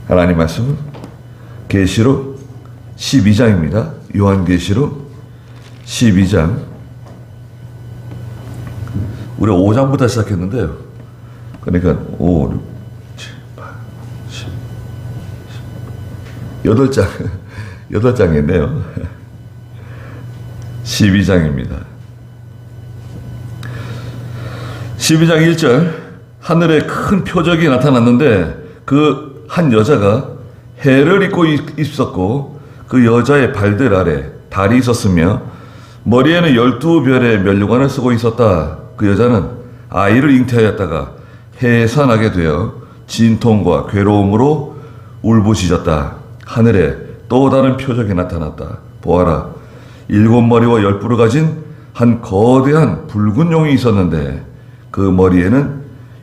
하나님 말씀은 계시록 12장입니다. 요한계시록 12장. 우리 5장부터 시작했는데요. 그러니까 5, 6, 7, 8, 10, 8장 8장이네요. 12장입니다. 12장 1절, 하늘에 큰 표적이 나타났는데 그 한 여자가 해를 입고 있었고 그 여자의 발들 아래 달이 있었으며 머리에는 12별의 면류관을 쓰고 있었다. 그 여자는 아이를 잉태하였다가 해산하게 되어 진통과 괴로움으로 울부짖었다. 하늘에 또 다른 표적이 나타났다. 보아라, 7머리와 10뿔을 가진 한 거대한 붉은 용이 있었는데 그 머리에는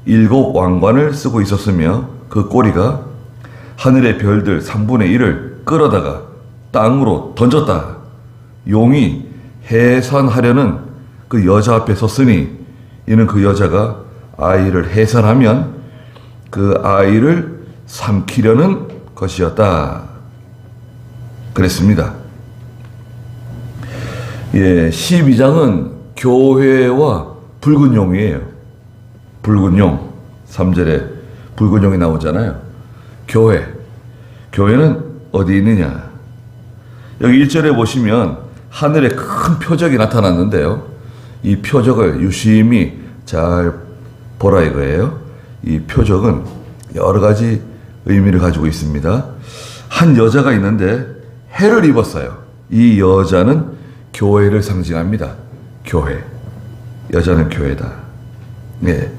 7 왕관을 쓰고 있었으며 그 꼬리가 하늘의 별들 3분의 1을 끌어다가 땅으로 던졌다. 용이 해산하려는 그 여자 앞에 섰으니 이는 그 여자가 아이를 해산하면 그 아이를 삼키려는 것이었다. 그랬습니다. 예, 12장은 교회와 붉은 용이에요. 붉은 용. 3절에 붉은 용이 나오잖아요. 교회는 어디 있느냐? 여기 1절에 보시면 하늘에 큰 표적이 나타났는데요. 이 표적을 유심히 잘 보라 이거예요. 이 표적은 여러 가지 의미를 가지고 있습니다. 한 여자가 있는데 해를 입었어요. 이 여자는 교회를 상징합니다. 교회. 여자는 교회다. 네.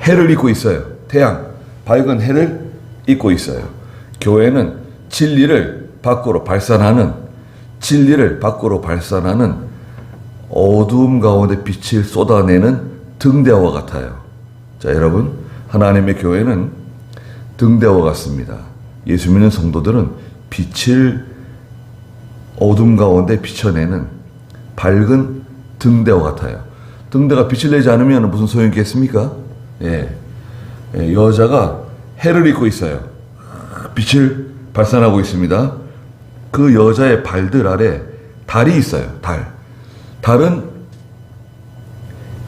해를 입고 있어요. 태양, 밝은 해를 입고 있어요. 교회는 진리를 밖으로 발산하는 어두움 가운데 빛을 쏟아내는 등대와 같아요. 자, 여러분, 하나님의 교회는 등대와 같습니다. 예수 믿는 성도들은 빛을 어둠 가운데 비춰내는 밝은 등대와 같아요. 등대가 빛을 내지 않으면 무슨 소용이 있겠습니까? 예. 여자가 해를 입고 있어요. 빛을 발산하고 있습니다. 그 여자의 발들 아래 달이 있어요. 달은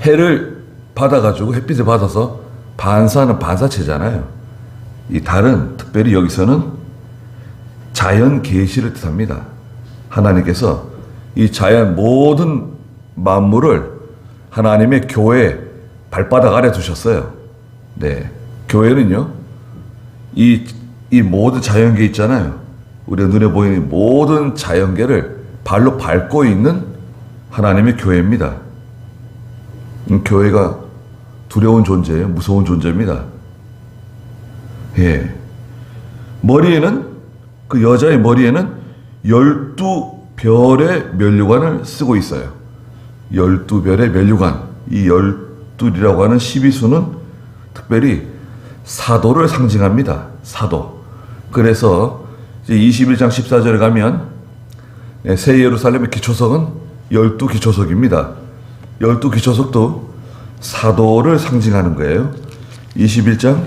해를 받아가지고 햇빛을 받아서 반사하는 반사체잖아요. 이 달은 특별히 여기서는 자연 계시를 뜻합니다. 하나님께서 이 자연 모든 만물을 하나님의 교회 발바닥 아래 두셨어요. 네. 교회는요, 이 모든 자연계 있잖아요. 우리가 눈에 보이는 모든 자연계를 발로 밟고 있는 하나님의 교회입니다. 교회가 두려운 존재예요. 무서운 존재입니다. 예. 그 여자의 머리에는 12별의 면류관을 쓰고 있어요. 12별의 면류관. 이 12이라고 하는 12수는 특별히 사도를 상징합니다. 사도. 그래서 이제 21장 14절에 가면 새 예루살렘의 기초석은 12기초석입니다. 12기초석도 사도를 상징하는 거예요. 21장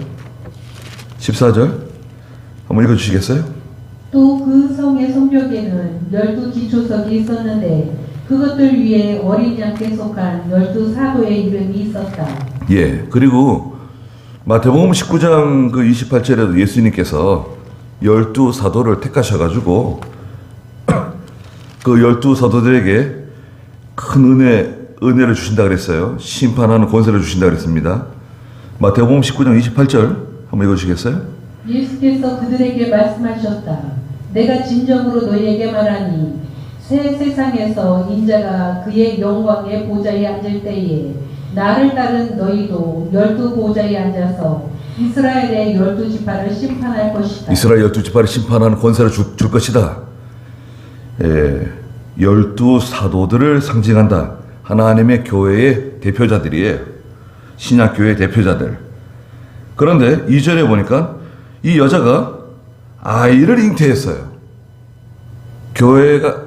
14절 한번 읽어주시겠어요? 또 그 성의 성벽에는 12기초석이 있었는데 그것들 위에 어린 양께 속한 12사도의 이름이 있었다. 예, 그리고 마태복음 19장 그 28절에도 예수님께서 12사도를 택하셔가지고 그 12사도들에게 큰 은혜를 주신다 그랬어요. 심판하는 권세를 주신다 그랬습니다. 마태복음 19장 28절 한번 읽어주시겠어요? 예수께서 그들에게 말씀하셨다. 내가 진정으로 너희에게 말하니 새 세상에서 인자가 그의 영광의 보좌에 앉을 때에 나를 따른 너희도 12보좌에 앉아서 이스라엘의 12지파를 심판할 것이다. 이스라엘 12지파를 심판하는 권세를 줄 것이다. 12사도들을 상징한다. 하나님의 교회의 대표자들이에요. 신약교회의 대표자들. 그런데 2절에 보니까 이 여자가 아이를 잉태했어요.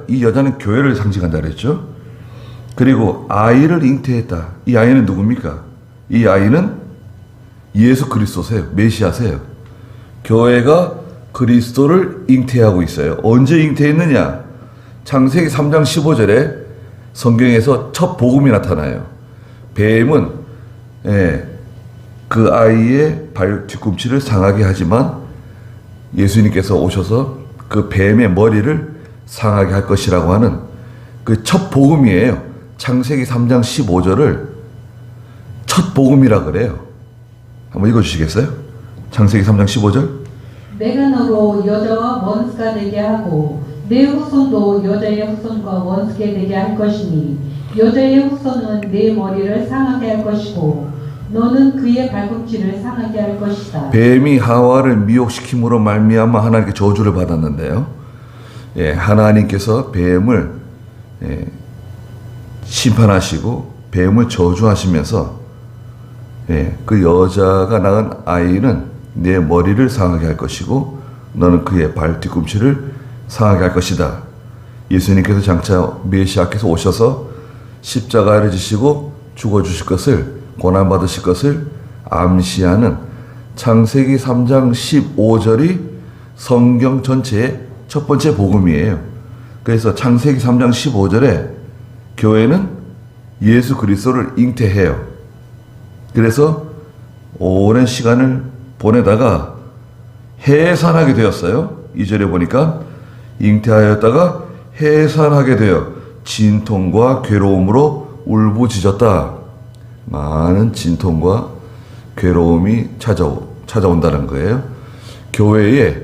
이 여자는 교회를 상징한다 그랬죠. 그리고 아이를 잉태했다. 이 아이는 누굽니까? 이 아이는 예수 그리스도세요. 메시아세요. 교회가 그리스도를 잉태하고 있어요. 언제 잉태했느냐? 창세기 3장 15절에 성경에서 첫 복음이 나타나요. 뱀은 그 아이의 발 뒤꿈치를 상하게 하지만 예수님께서 오셔서 그 뱀의 머리를 상하게 할 것이라고 하는 그 첫 복음이에요. 창세기 3장 15절을 첫 복음이라 그래요. 한번 읽어주시겠어요? 창세기 3장 15절. 내가 너로 여자와 원수가 되게 하고 내 후손도 여자의 후손과 원수가 되게 할 것이니 여자의 후손은 내 머리를 상하게 할 것이고 너는 그의 발꿈치를 상하게 할 것이다. 뱀이 하와를 미혹시킴으로 말미암아 하나님께 저주를 받았는데요. 하나님께서 뱀을 심판하시고 뱀을 저주하시면서 그 여자가 낳은 아이는 내 머리를 상하게 할 것이고 너는 그의 발 뒤꿈치를 상하게 할 것이다. 예수님께서 장차 메시아께서 오셔서 십자가를 지시고 죽어주실 것을, 고난받으실 것을 암시하는 창세기 3장 15절이 성경 전체의 첫 번째 복음이에요. 그래서 창세기 3장 15절에 교회는 예수 그리스도를 잉태해요. 그래서 오랜 시간을 보내다가 해산하게 되었어요. 2절에 보니까 잉태하였다가 해산하게 되어 진통과 괴로움으로 울부짖었다. 많은 진통과 괴로움이 찾아온다는 거예요. 교회에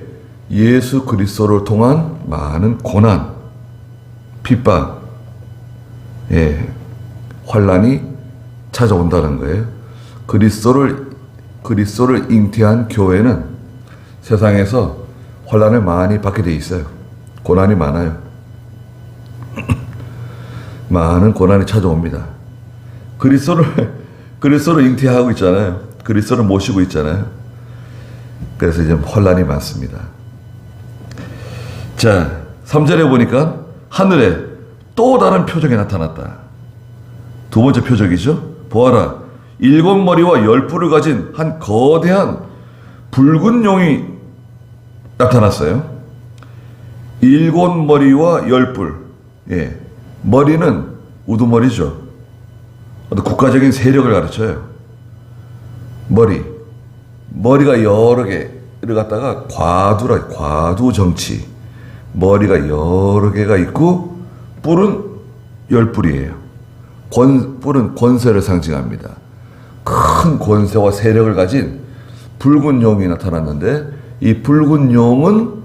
예수 그리스도를 통한 많은 고난, 핍박, 환난이 찾아온다는 거예요. 그리스도를 잉태한 교회는 세상에서 환난을 많이 받게 돼 있어요. 고난이 많아요. 많은 고난이 찾아옵니다. 그리스도를 잉태하고 있잖아요. 그리스도를 모시고 있잖아요. 그래서 이제 환난이 많습니다. 자, 3절에 보니까 하늘에 또 다른 표적이 나타났다. 두 번째 표적이죠. 보아라, 7머리와 10뿔을 가진 한 거대한 붉은 용이 나타났어요. 7머리와 10뿔. 머리는 우두머리죠. 국가적인 세력을 가르쳐요. 머리가 여러 개를 갖다가 과두 정치. 머리가 여러 개가 있고 뿔은 10뿔이에요. 뿔은 권세를 상징합니다. 큰 권세와 세력을 가진 붉은 용이 나타났는데 이 붉은 용은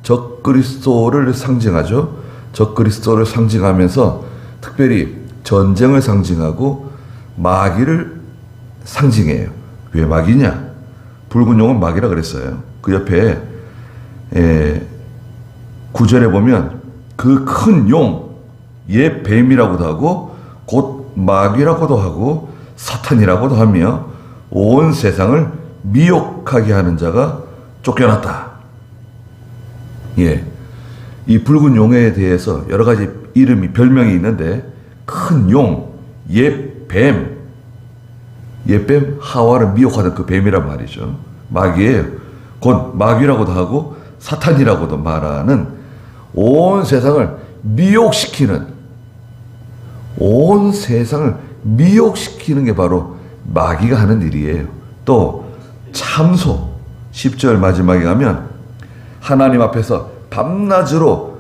적그리스도를 상징하죠. 적그리스도를 상징하면서 특별히 전쟁을 상징하고 마귀를 상징해요. 왜 마귀냐? 붉은 용은 마귀라 그랬어요. 그 옆에 9절에 보면 그 큰 용, 옛 뱀이라고도 하고 곧 마귀라고도 하고 사탄이라고도 하며 온 세상을 미혹하게 하는 자가 쫓겨났다. 이 붉은 용에 대해서 여러 가지 별명이 있는데 큰 용, 옛 뱀, 하와를 미혹하는 그 뱀이란 말이죠. 마귀예요. 곧 마귀라고도 하고 사탄이라고도 말하는 온 세상을 미혹시키는 게 바로 마귀가 하는 일이에요. 또 참소 10절 마지막에 가면 하나님 앞에서 밤낮으로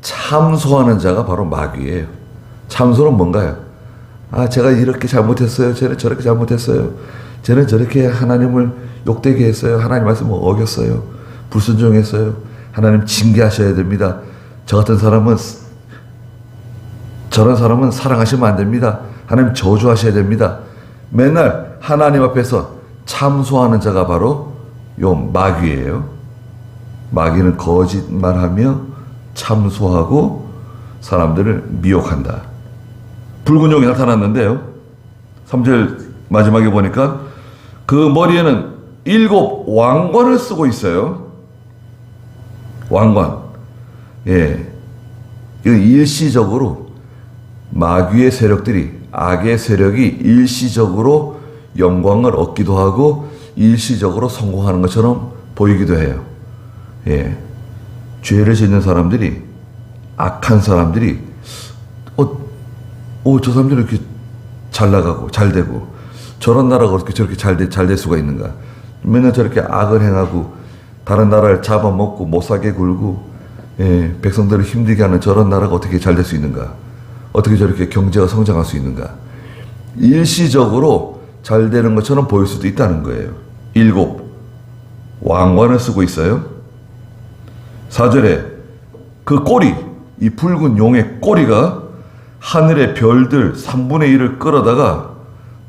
참소하는 자가 바로 마귀예요. 참소는 뭔가요? 제가 이렇게 잘못했어요. 쟤는 저렇게 잘못했어요. 쟤는 저렇게 하나님을 욕되게 했어요. 하나님 말씀을 어겼어요. 불순종했어요. 하나님 징계하셔야 됩니다. 저런 사람은 사랑하시면 안 됩니다. 하나님 저주하셔야 됩니다. 맨날 하나님 앞에서 참소하는 자가 바로 요 마귀예요. 마귀는 거짓말하며 참소하고 사람들을 미혹한다. 붉은 용이 나타났는데요. 3절 마지막에 보니까 그 머리에는 7 왕관을 쓰고 있어요. 왕관. 이건 일시적으로 마귀의 세력들이, 악의 세력이 일시적으로 영광을 얻기도 하고 일시적으로 성공하는 것처럼 보이기도 해요. 예, 죄를 짓는 사람들이, 악한 사람들이 저 사람들이 이렇게 잘 나가고 잘 되고 저런 나라가 어떻게 저렇게 잘 될 수가 있는가. 맨날 저렇게 악을 행하고 다른 나라를 잡아먹고 못 살게 굴고, 예, 백성들을 힘들게 하는 저런 나라가 어떻게 잘 될 수 있는가. 어떻게 저렇게 경제가 성장할 수 있는가. 일시적으로 잘 되는 것처럼 보일 수도 있다는 거예요. 7, 왕관을 쓰고 있어요. 4절에 그 꼬리, 이 붉은 용의 꼬리가 하늘의 별들 3분의 1을 끌어다가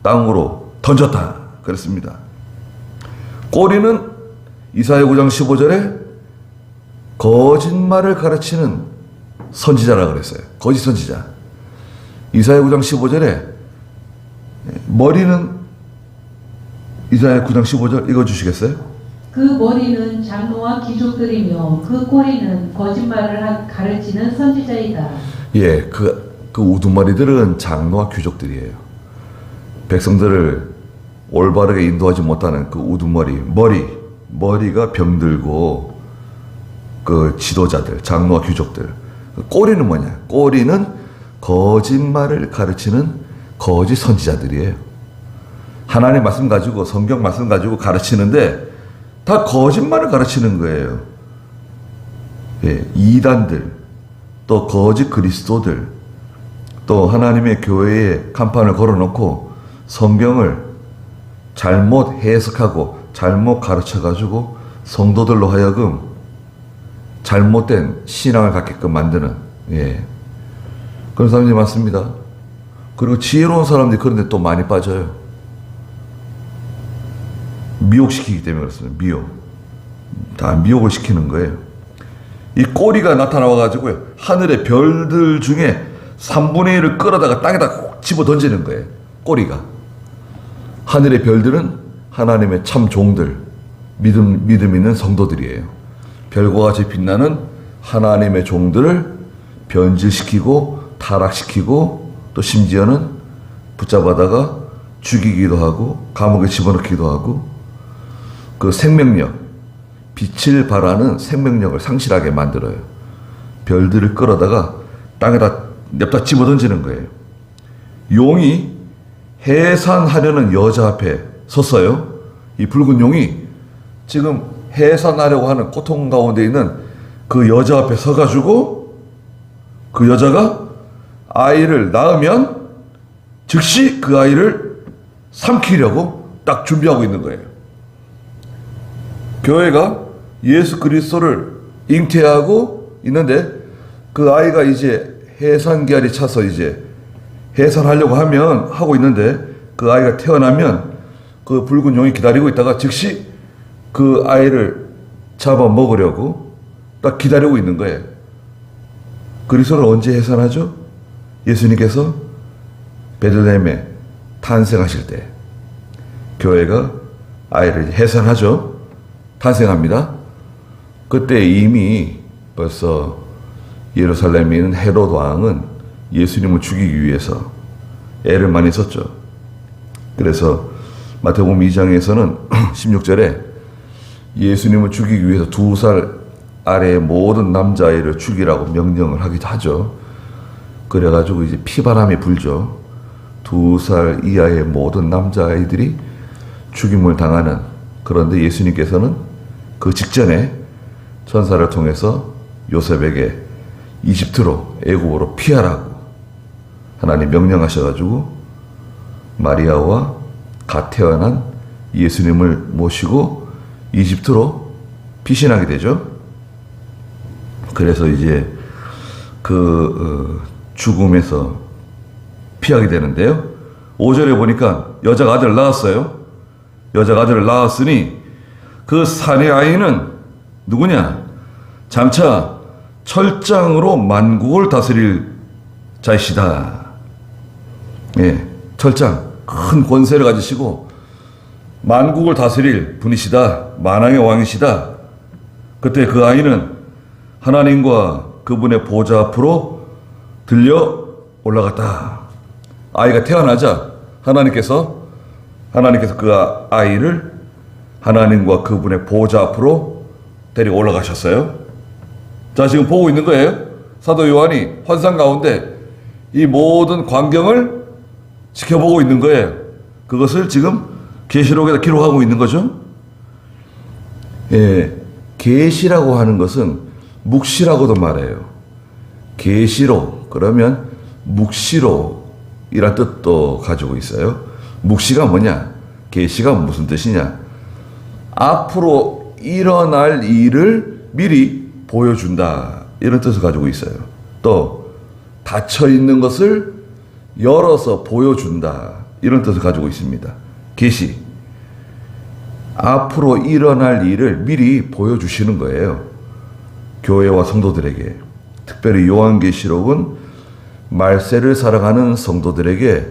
땅으로 던졌다 그랬습니다. 꼬리는 이사야 9장 15절에 거짓말을 가르치는 선지자라 그랬어요. 거짓 선지자. 이사야 9장 15절에 머리는 이사야 9장 15절 읽어주시겠어요? 그 머리는 장로와 귀족들이며 그 꼬리는 거짓말을 가르치는 선지자이다. 예, 그 우두머리들은 장로와 귀족들이에요. 백성들을 올바르게 인도하지 못하는 그 우두머리, 머리가 병들고 그 지도자들, 장로와 귀족들. 꼬리는 뭐냐? 꼬리는 거짓말을 가르치는 거짓 선지자들이에요. 하나님의 말씀 가지고, 성경 말씀 가지고 가르치는데 다 거짓말을 가르치는 거예요. 예, 이단들, 또 거짓 그리스도들, 또 하나님의 교회에 간판을 걸어놓고 성경을 잘못 해석하고 잘못 가르쳐가지고 성도들로 하여금 잘못된 신앙을 갖게끔 만드는, 예, 그런 사람들이 많습니다. 그리고 지혜로운 사람들이 그런데 또 많이 빠져요. 미혹시키기 때문에 그렇습니다. 다 미혹을 시키는 거예요. 이 꼬리가 나타나와가지고요, 하늘의 별들 중에 3분의 1을 끌어다가 땅에다 집어 던지는 거예요. 꼬리가. 하늘의 별들은 하나님의 참 종들, 믿음 있는 성도들이에요. 별과 같이 빛나는 하나님의 종들을 변질시키고 타락시키고 또 심지어는 붙잡아다가 죽이기도 하고 감옥에 집어넣기도 하고, 그 생명력, 빛을 발하는 생명력을 상실하게 만들어요. 별들을 끌어다가 땅에다 냅다 집어던지는 거예요. 용이 해산하려는 여자 앞에 섰어요. 이 붉은 용이 지금 해산하려고 하는 고통 가운데 있는 그 여자 앞에 서가지고 그 여자가 아이를 낳으면 즉시 그 아이를 삼키려고 딱 준비하고 있는 거예요. 교회가 예수 그리스도를 잉태하고 있는데 그 아이가 이제 해산기한이 차서 이제 해산하려고 하고 있는데 그 아이가 태어나면 그 붉은 용이 기다리고 있다가 즉시 그 아이를 잡아먹으려고 딱 기다리고 있는 거예요. 그리스도를 언제 해산하죠? 예수님께서 베들레헴에 탄생하실 때 교회가 아이를 해산하죠. 탄생합니다. 그때 이미 벌써 예루살렘에 있는 헤롯 왕은 예수님을 죽이기 위해서 애를 많이 썼죠. 그래서 마태복음 2장에서는 16절에 예수님을 죽이기 위해서 2살 아래의 모든 남자아이를 죽이라고 명령을 하기도 하죠. 그래가지고 이제 피바람이 불죠. 2살 이하의 모든 남자아이들이 죽임을 당하는, 그런데 예수님께서는 그 직전에 천사를 통해서 요셉에게 이집트로, 애굽으로 피하라고 하나님 명령하셔가지고 마리아와 갓 태어난 예수님을 모시고 이집트로 피신하게 되죠. 그래서 이제 죽음에서 피하게 되는데요. 5절에 보니까 여자가 아들을 낳았어요. 여자가 아들을 낳았으니 그 사내 아이는 누구냐? 장차 철장으로 만국을 다스릴 자이시다. 예, 철장, 큰 권세를 가지시고 만국을 다스릴 분이시다. 만왕의 왕이시다. 그때 그 아이는 하나님과 그분의 보좌 앞으로 들려 올라갔다. 아이가 태어나자 하나님께서 그 아이를 하나님과 그분의 보좌 앞으로 데리고 올라가셨어요. 자, 지금 보고 있는 거예요. 사도 요한이 환상 가운데 이 모든 광경을 지켜보고 있는 거예요. 그것을 지금 계시록에다 기록하고 있는 거죠. 예, 계시라고 하는 것은 묵시라고도 말해요. 계시록 그러면 묵시록이란 뜻도 가지고 있어요. 묵시가 뭐냐? 계시가 무슨 뜻이냐? 앞으로 일어날 일을 미리 보여준다, 이런 뜻을 가지고 있어요. 또 닫혀 있는 것을 열어서 보여준다, 이런 뜻을 가지고 있습니다. 계시, 앞으로 일어날 일을 미리 보여주시는 거예요. 교회와 성도들에게. 특별히 요한계시록은 말세를 살아가는 성도들에게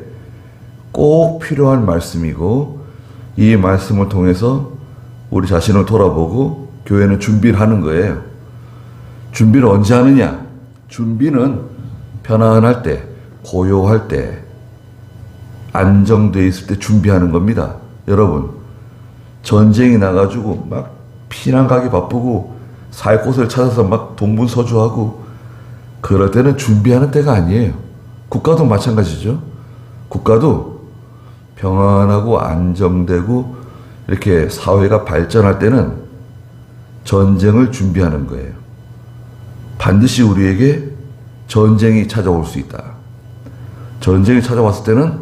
꼭 필요한 말씀이고, 이 말씀을 통해서 우리 자신을 돌아보고 교회는 준비를 하는 거예요. 준비를 언제 하느냐? 준비는 편안할 때, 고요할 때, 안정되어 있을 때 준비하는 겁니다. 여러분, 전쟁이 나가지고 막 피난 가기 바쁘고 살 곳을 찾아서 막 동분서주하고 그럴 때는 준비하는 때가 아니에요. 국가도 마찬가지죠. 국가도 평안하고 안정되고 이렇게 사회가 발전할 때는 전쟁을 준비하는 거예요. 반드시 우리에게 전쟁이 찾아올 수 있다. 전쟁이 찾아왔을 때는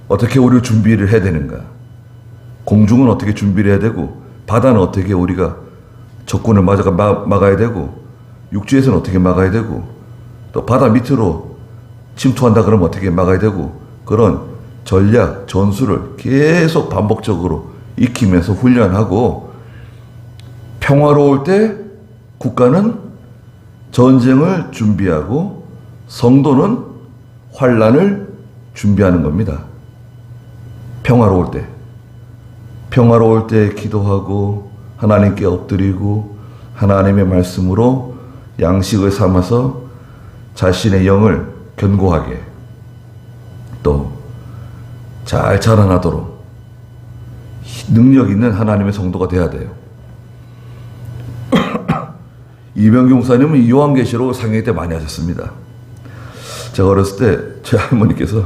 어떻게 우리를 준비를 해야 되는가? 공중은 어떻게 준비를 해야 되고, 바다는 어떻게 우리가 적군을 막아야 되고, 육지에서는 어떻게 막아야 되고, 또 바다 밑으로 침투한다 그러면 어떻게 막아야 되고, 그런 전략, 전술을 계속 반복적으로 익히면서 훈련하고, 평화로울 때 국가는 전쟁을 준비하고 성도는 환난을 준비하는 겁니다. 평화로울 때. 평화로울 때 기도하고 하나님께 엎드리고 하나님의 말씀으로 양식을 삼아서 자신의 영을 견고하게 또 잘 자라나도록 능력 있는 하나님의 성도가 돼야 돼요. 이병규 목사님은 요한계시록 상해 때 많이 하셨습니다. 제가 어렸을 때 제 할머니께서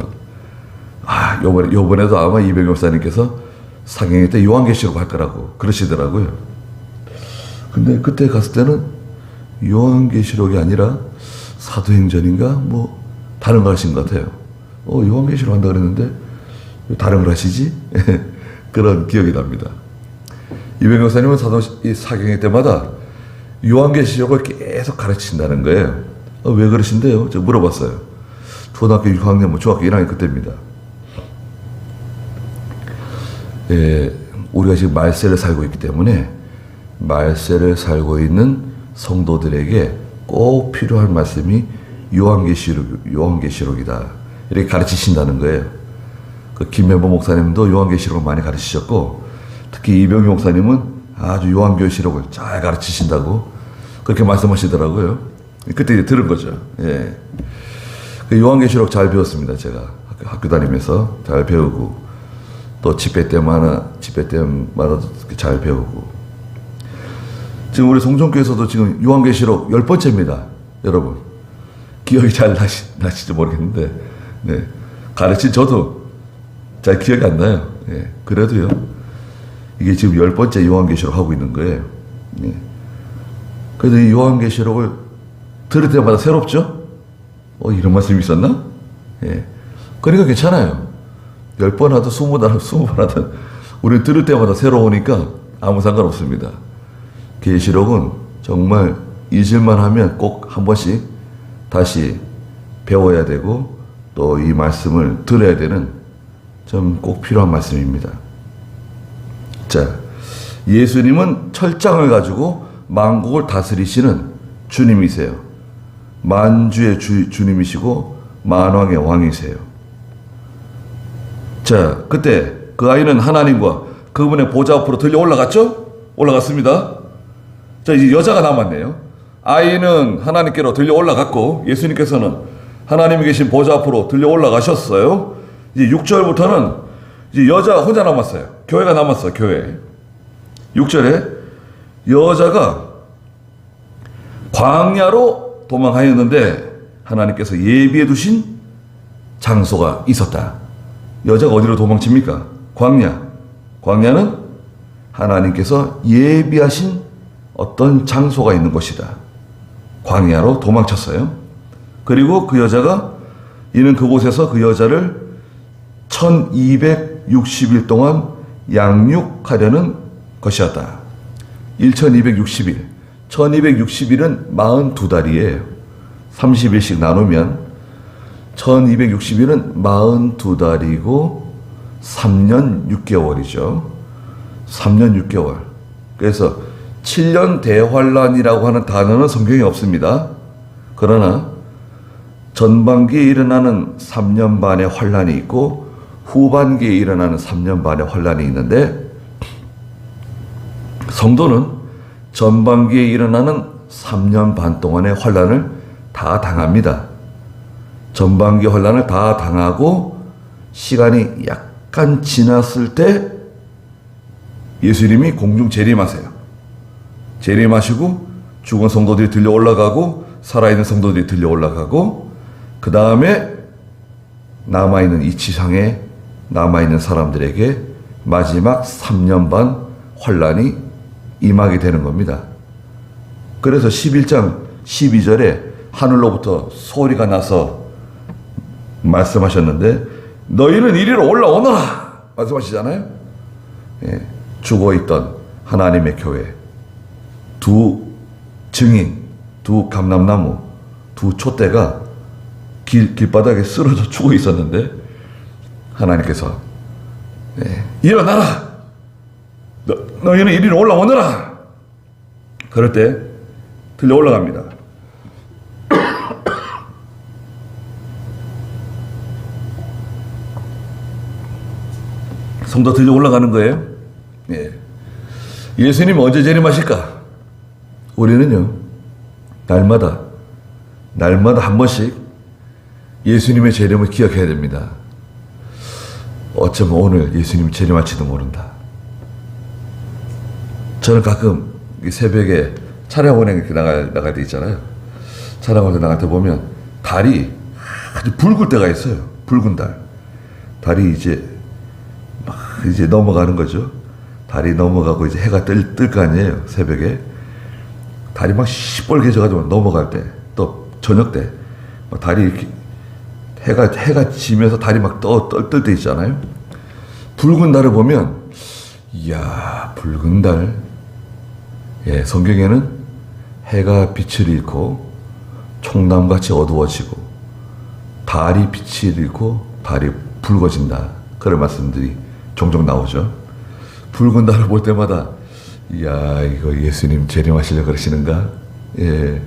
요번에도 아마 이병규 목사님께서 상해 때 요한계시록 할 거라고 그러시더라고요. 근데 그때 갔을 때는 요한계시록이 아니라 사도행전인가 뭐 다른 걸 하신 것 같아요. 요한계시록 한다 그랬는데 왜 다른 걸 하시지? 그런 기억이 납니다. 이병규 목사님은 사경회 때마다 요한계시록을 계속 가르친다는 거예요. 왜 그러신데요? 제가 물어봤어요. 초등학교 6학년, 중학교 1학년 그때입니다. 우리가 지금 말세를 살고 있기 때문에 말세를 살고 있는 성도들에게 꼭 필요한 말씀이 요한계시록이다. 이렇게 가르치신다는 거예요. 그 김명보 목사님도 요한계시록을 많이 가르치셨고, 특히 이병규 목사님은 아주 요한계시록을 잘 가르치신다고 그렇게 말씀하시더라고요. 그때 이제 들은 거죠. 예. 그 요한계시록 잘 배웠습니다. 제가 학교 다니면서 잘 배우고, 또 집회 때마다도 잘 배우고. 지금 우리 송정교에서도 지금 요한계시록 10번째입니다. 여러분. 기억이 잘 나실지 모르겠는데, 네. 가르친 저도 잘 기억이 안 나요. 예. 그래도요. 이게 지금 10번째 요한계시록 하고 있는 거예요. 예. 그래서 이 요한계시록을 들을 때마다 새롭죠? 이런 말씀이 있었나? 예. 그러니까 괜찮아요. 10번 하든 20번 하든 우리는 들을 때마다 새로우니까 아무 상관없습니다. 계시록은 정말 잊을만 하면 꼭 한 번씩 다시 배워야 되고 또 이 말씀을 들어야 되는 좀 꼭 필요한 말씀입니다. 자, 예수님은 철장을 가지고 만국을 다스리시는 주님이세요. 만주의 주님이시고 만왕의 왕이세요. 자, 그때 그 아이는 하나님과 그분의 보좌 앞으로 들려 올라갔죠? 올라갔습니다. 자, 이제 여자가 남았네요. 아이는 하나님께로 들려 올라갔고 예수님께서는 하나님이 계신 보좌 앞으로 들려 올라가셨어요. 이제 6절부터는 이제 여자 혼자 남았어요. 교회가 남았어요. 교회. 6절에 여자가 광야로 도망하였는데 하나님께서 예비해 두신 장소가 있었다. 여자가 어디로 도망칩니까? 광야. 광야는 하나님께서 예비하신 어떤 장소가 있는 곳이다. 광야로 도망쳤어요. 그리고 그 여자가 이는 그곳에서 그 여자를 1260일 동안 양육하려는 것이었다. 1260일. 1260일은 42달이에요. 30일씩 나누면 1260일은 42달이고 3년 6개월이죠. 3년 6개월. 그래서 7년 대환란이라고 하는 단어는 성경에 없습니다. 그러나 전반기에 일어나는 3년 반의 환란이 있고 후반기에 일어나는 3년 반의 환란이 있는데 성도는 전반기에 일어나는 3년 반 동안의 환란을 다 당합니다. 전반기 환란을 다 당하고 시간이 약간 지났을 때 예수님이 공중 재림하세요. 재림하시고 죽은 성도들이 들려 올라가고 살아있는 성도들이 들려 올라가고 그 다음에 남아있는 이 지상에 남아있는 사람들에게 마지막 3년 반 환란이 임하게 되는 겁니다. 그래서 11장 12절에 하늘로부터 소리가 나서 말씀하셨는데 너희는 이리로 올라오너라 말씀하시잖아요. 예, 죽어있던 하나님의 교회 두 증인, 두 감람나무, 두 촛대가 길바닥에 쓰러져 죽어 있었는데 하나님께서 일어나라! 너희는 이리로 올라오너라! 그럴 때 들려 올라갑니다. 성도 들려 올라가는 거예요. 예. 예수님 언제 재림하실까? 우리는요, 날마다 한 번씩 예수님의 재림을 기억해야 됩니다. 어쩌면 오늘 예수님이 재림할지도 모른다. 저는 가끔 새벽에 차량원에 이렇게 나갈 때 있잖아요. 차량원에 나갈 때 보면 달이 아주 붉을 때가 있어요. 붉은 달. 달이 이제 넘어가는 거죠. 달이 넘어가고 이제 해가 뜰 거 아니에요. 새벽에. 달이 막 시뻘게 져가지고 넘어갈 때, 또 저녁 때, 막 달이 이렇게 해가 지면서 달이 막 뜰 때 있잖아요. 붉은 달을 보면, 이야, 붉은 달. 예, 성경에는 해가 빛을 잃고 총남같이 어두워지고 달이 빛을 잃고 달이 붉어진다. 그런 말씀들이 종종 나오죠. 붉은 달을 볼 때마다 이야, 이거 예수님 재림하시려고 그러시는가? 예,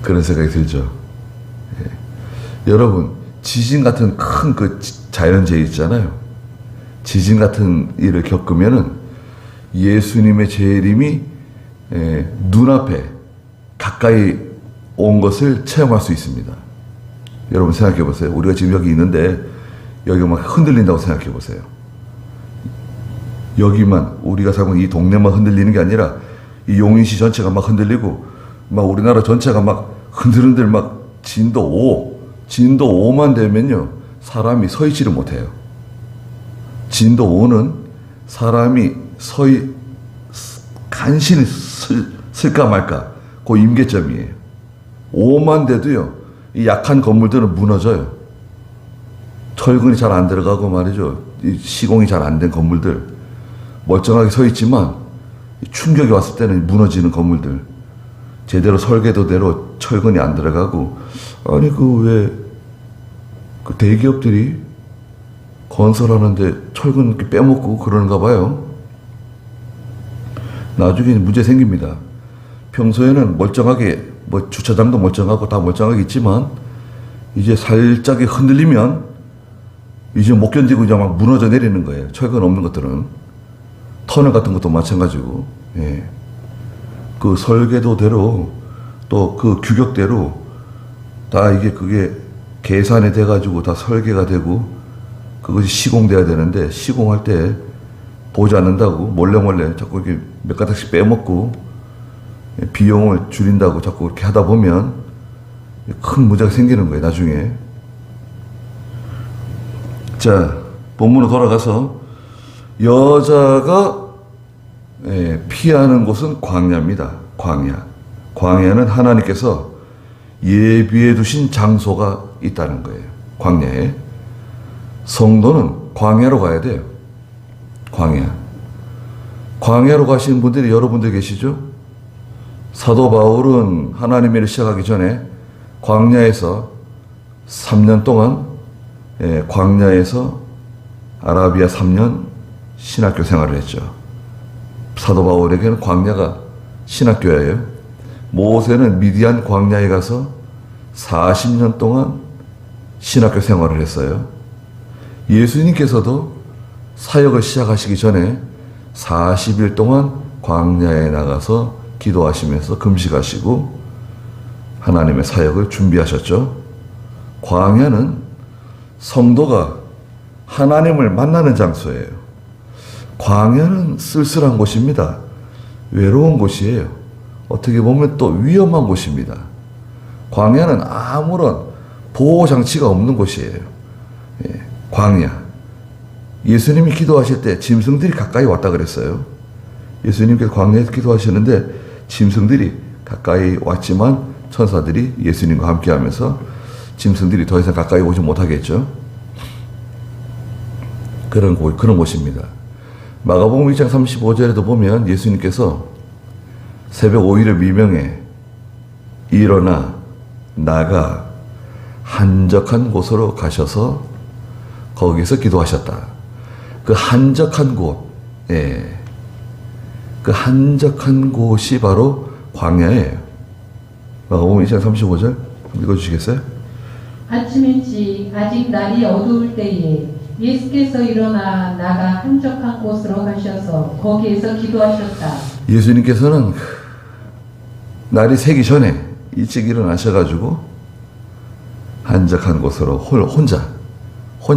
그런 생각이 들죠. 예. 여러분, 지진 같은 큰 그 자연재해 있잖아요. 지진 같은 일을 겪으면은 예수님의 재림이 눈앞에 가까이 온 것을 체험할 수 있습니다. 여러분 생각해 보세요. 우리가 지금 여기 있는데 여기가 막 흔들린다고 생각해 보세요. 여기만, 우리가 살고 있는 이 동네만 흔들리는 게 아니라 이 용인시 전체가 막 흔들리고 막 우리나라 전체가 막 흔들흔들 막 진도 5만 되면요 사람이 서 있지를 못해요. 진도 5는 사람이 간신히 쓸까 말까 그 임계점이에요. 5만 돼도요 이 약한 건물들은 무너져요. 철근이 잘 안 들어가고 말이죠. 이 시공이 잘 안 된 건물들 멀쩡하게 서 있지만 충격이 왔을 때는 무너지는 건물들, 제대로 설계도대로 철근이 안 들어가고, 아니 그 대기업들이 건설하는데 철근 이렇게 빼먹고 그러는가 봐요. 나중에 문제 생깁니다. 평소에는 멀쩡하게 뭐 주차장도 멀쩡하고 다 멀쩡하게 있지만 이제 살짝이 흔들리면 이제 못 견디고 이제 막 무너져 내리는 거예요. 철근 없는 것들은. 터널 같은 것도 마찬가지고. 예. 그 설계도대로 또 그 규격대로 다 그게 계산이 돼가지고 다 설계가 되고 그것이 시공돼야 되는데 시공할 때 보지 않는다고 몰래 자꾸 이렇게 몇 가닥씩 빼먹고 비용을 줄인다고 자꾸 그렇게 하다 보면 큰 문제가 생기는 거예요, 나중에. 자, 본문으로 돌아가서 여자가 피하는 곳은 광야입니다. 광야. 광야는 하나님께서 예비해 두신 장소가 있다는 거예요. 광야에. 성도는 광야로 가야 돼요. 광야. 광야로 가시는 분들이 여러분들 계시죠? 사도 바울은 하나님의 일을 시작하기 전에 광야에서 3년 동안 광야에서 아라비아 3년 신학교 생활을 했죠. 사도 바울에게는 광야가 신학교예요. 모세는 미디안 광야에 가서 40년 동안 신학교 생활을 했어요. 예수님께서도 사역을 시작하시기 전에 40일 동안 광야에 나가서 기도하시면서 금식하시고 하나님의 사역을 준비하셨죠. 광야는 성도가 하나님을 만나는 장소예요. 광야는 쓸쓸한 곳입니다. 외로운 곳이에요. 어떻게 보면 또 위험한 곳입니다. 광야는 아무런 보호장치가 없는 곳이에요. 광야. 예수님이 기도하실 때 짐승들이 가까이 왔다 그랬어요. 예수님께서 광야에서 기도하시는데 짐승들이 가까이 왔지만 천사들이 예수님과 함께 하면서 짐승들이 더 이상 가까이 오지 못하겠죠. 그런 곳입니다. 마가복음 1장 35절에도 보면 예수님께서 새벽 5일의 미명에 일어나 나가 한적한 곳으로 가셔서 거기서 기도하셨다. 그 한적한 곳, 그 한적한 곳이 바로 광야예요. 마가복음 1장 35절 읽어주시겠어요? 아침 일찍 아직 날이 어두울 때에 예수께서 일어나 나가 한적한 곳으로 가셔서 거기에서 기도하셨다. 예수님께서는 날이 새기 전에 일찍 일어나셔가지고 한적한 곳으로 혼자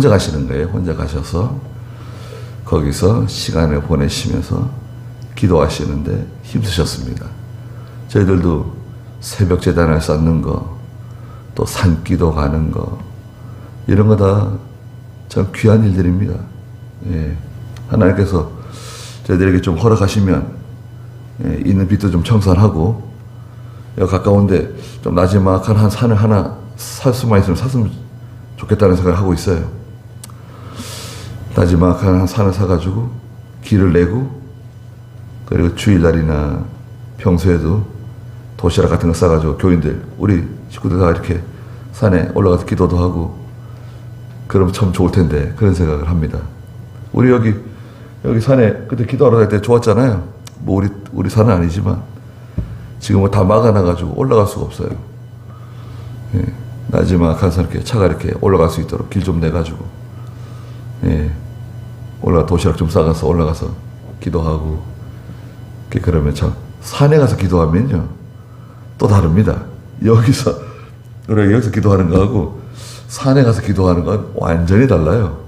가시는 거예요. 혼자 가셔서 거기서 시간을 보내시면서 기도하시는데 힘쓰셨습니다. 저희들도 새벽 제단을 쌓는 거, 또 산기도 가는 거, 이런 거 다 참 귀한 일들입니다. 하나님께서 저희들에게 좀 허락하시면 있는 빚도 좀 청산하고 여기 가까운데 좀 나지막한 한 산을 하나 살 수만 있으면 샀으면 좋겠다는 생각을 하고 있어요. 나지막한 한 산을 사가지고 길을 내고 그리고 주일날이나 평소에도 도시락 같은 거 싸가지고 교인들 우리 식구들 다 이렇게 산에 올라가서 기도도 하고 그러면 참 좋을 텐데 그런 생각을 합니다. 우리 여기 산에 그때 기도하러 갈 때 좋았잖아요. 뭐 우리 산은 아니지만 지금은 다 막아놔가지고 올라갈 수가 없어요. 나지막한 산 이렇게 차가 이렇게 올라갈 수 있도록 길 좀 내가지고 도시락 좀 싸가서 올라가서 기도하고 그러면 참 산에 가서 기도하면요 또 다릅니다. 우리가 여기서 기도하는 거하고 산에 가서 기도하는 건 완전히 달라요.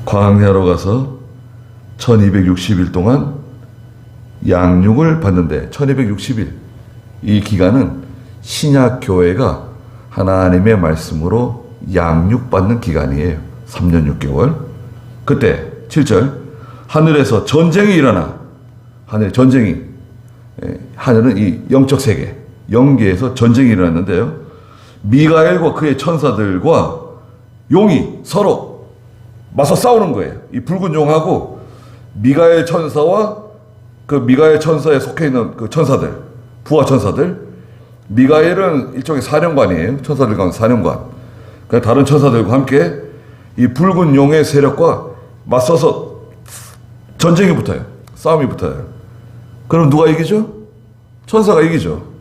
광야로 가서 1260일 동안 양육을 받는데 1260일 이 기간은 신약교회가 하나님의 말씀으로 양육받는 기간이에요. 3년 6개월. 그때 7절 하늘에서 전쟁이 일어나 하늘은 이 영적 세계 영계에서 전쟁이 일어났는데요. 미가엘과 그의 천사들과 용이 서로 맞서 싸우는 거예요. 이 붉은 용하고 미가엘 천사와 그 미가엘 천사에 속해 있는 그 천사들, 부하 천사들. 미가엘은 일종의 사령관이에요. 천사들 가운데 사령관. 그러니까 다른 천사들과 함께 이 붉은 용의 세력과 맞서서 전쟁이 붙어요. 싸움이 붙어요. 그럼 누가 이기죠? 천사가 이기죠.